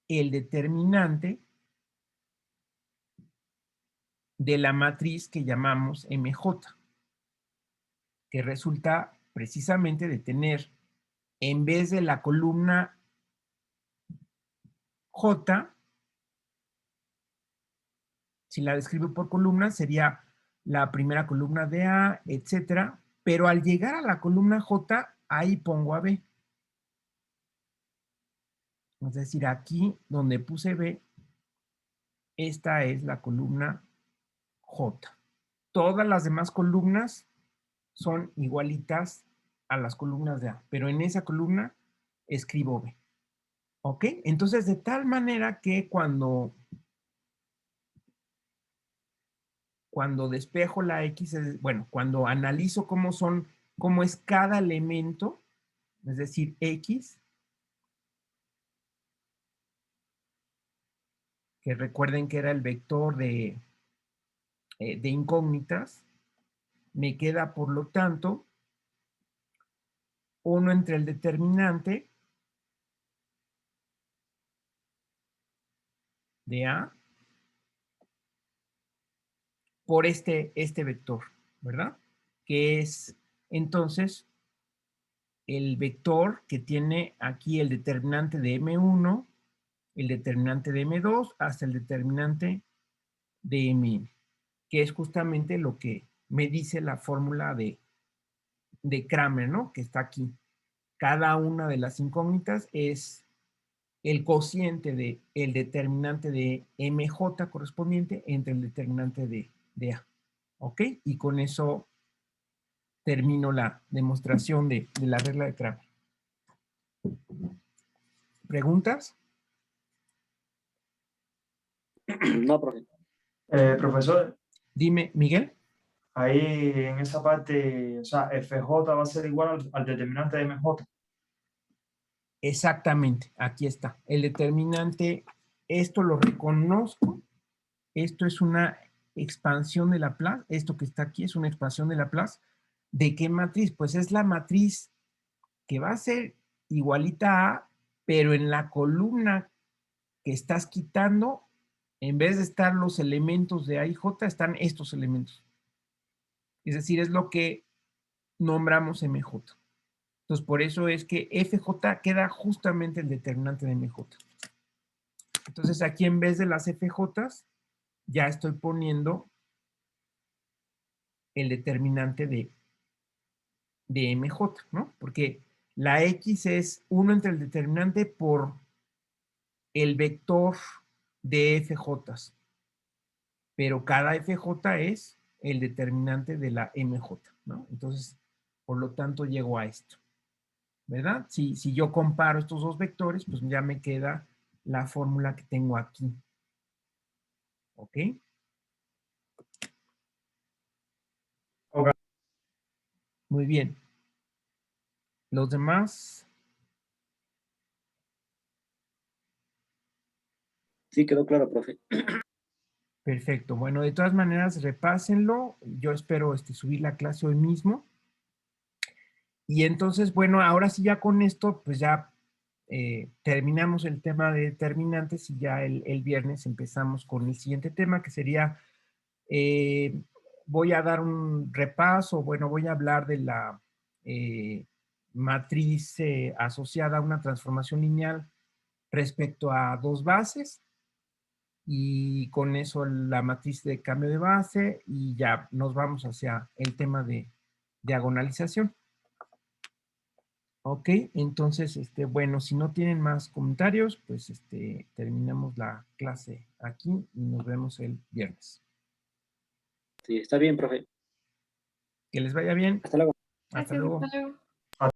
[SPEAKER 1] el determinante de la matriz que llamamos MJ, que resulta precisamente de tener, en vez de la columna J, si la describo por columnas, sería la primera columna de A, etcétera, pero al llegar a la columna J, ahí pongo a B. Es decir, aquí donde puse B, esta es la columna J. Todas las demás columnas son igualitas a las columnas de A, pero en esa columna escribo B. ¿Ok? Entonces, de tal manera que cuando cuando despejo la X, bueno, cuando analizo cómo es cada elemento, es decir, X, que recuerden que era el vector de incógnitas, me queda, por lo tanto, 1 entre el determinante de A por este vector, ¿verdad? Que es, entonces, el vector que tiene aquí el determinante de M1, el determinante de M2, hasta el determinante de M, que es justamente lo que me dice la fórmula de Cramer, ¿no? Que está aquí. Cada una de las incógnitas es el cociente del determinante de MJ correspondiente entre el determinante de A. ¿Ok? Y con eso termino la demostración de la regla de Cramer. ¿Preguntas?
[SPEAKER 3] No, profe.
[SPEAKER 4] Profesor,
[SPEAKER 1] Dime, Miguel.
[SPEAKER 4] ahí en esa parte, o sea, FJ va a ser igual al determinante de MJ.
[SPEAKER 1] Exactamente, aquí está. El determinante, esto lo reconozco. Esto es una expansión de Laplace. Esto que está aquí es una expansión de Laplace. ¿De qué matriz? Pues es la matriz que va a ser igualita a, pero en la columna que estás quitando, en vez de estar los elementos de A y J, están estos elementos. Es decir, es lo que nombramos MJ. Entonces, por eso es que FJ queda justamente el determinante de MJ. Entonces, aquí en vez de las FJs, ya estoy poniendo el determinante de MJ, ¿no? Porque la X es 1 entre el determinante por el vector de FJs. Pero cada FJ es el determinante de la MJ, ¿no? Entonces, por lo tanto, llego a esto, ¿verdad? Si yo comparo estos dos vectores, pues ya me queda la fórmula que tengo aquí. ¿Ok?
[SPEAKER 4] Ok.
[SPEAKER 1] Muy bien. Los demás,
[SPEAKER 3] Sí, quedó claro, profe.
[SPEAKER 1] perfecto. Bueno, de todas maneras, repásenlo. Yo espero subir la clase hoy mismo. Y entonces, bueno, ahora sí ya con esto, pues ya terminamos el tema de determinantes y ya el viernes empezamos con el siguiente tema, que sería, voy a dar un repaso, bueno, voy a hablar de la matriz asociada a una transformación lineal respecto a dos bases, y con eso la matriz de cambio de base, y ya nos vamos hacia el tema de diagonalización. Ok, entonces, bueno, si no tienen más comentarios, pues terminamos la clase aquí y nos vemos el viernes.
[SPEAKER 3] Sí, está bien, profe.
[SPEAKER 1] Que les vaya bien.
[SPEAKER 3] Hasta luego.
[SPEAKER 1] Hasta
[SPEAKER 2] Gracias,
[SPEAKER 1] luego.
[SPEAKER 2] hasta luego.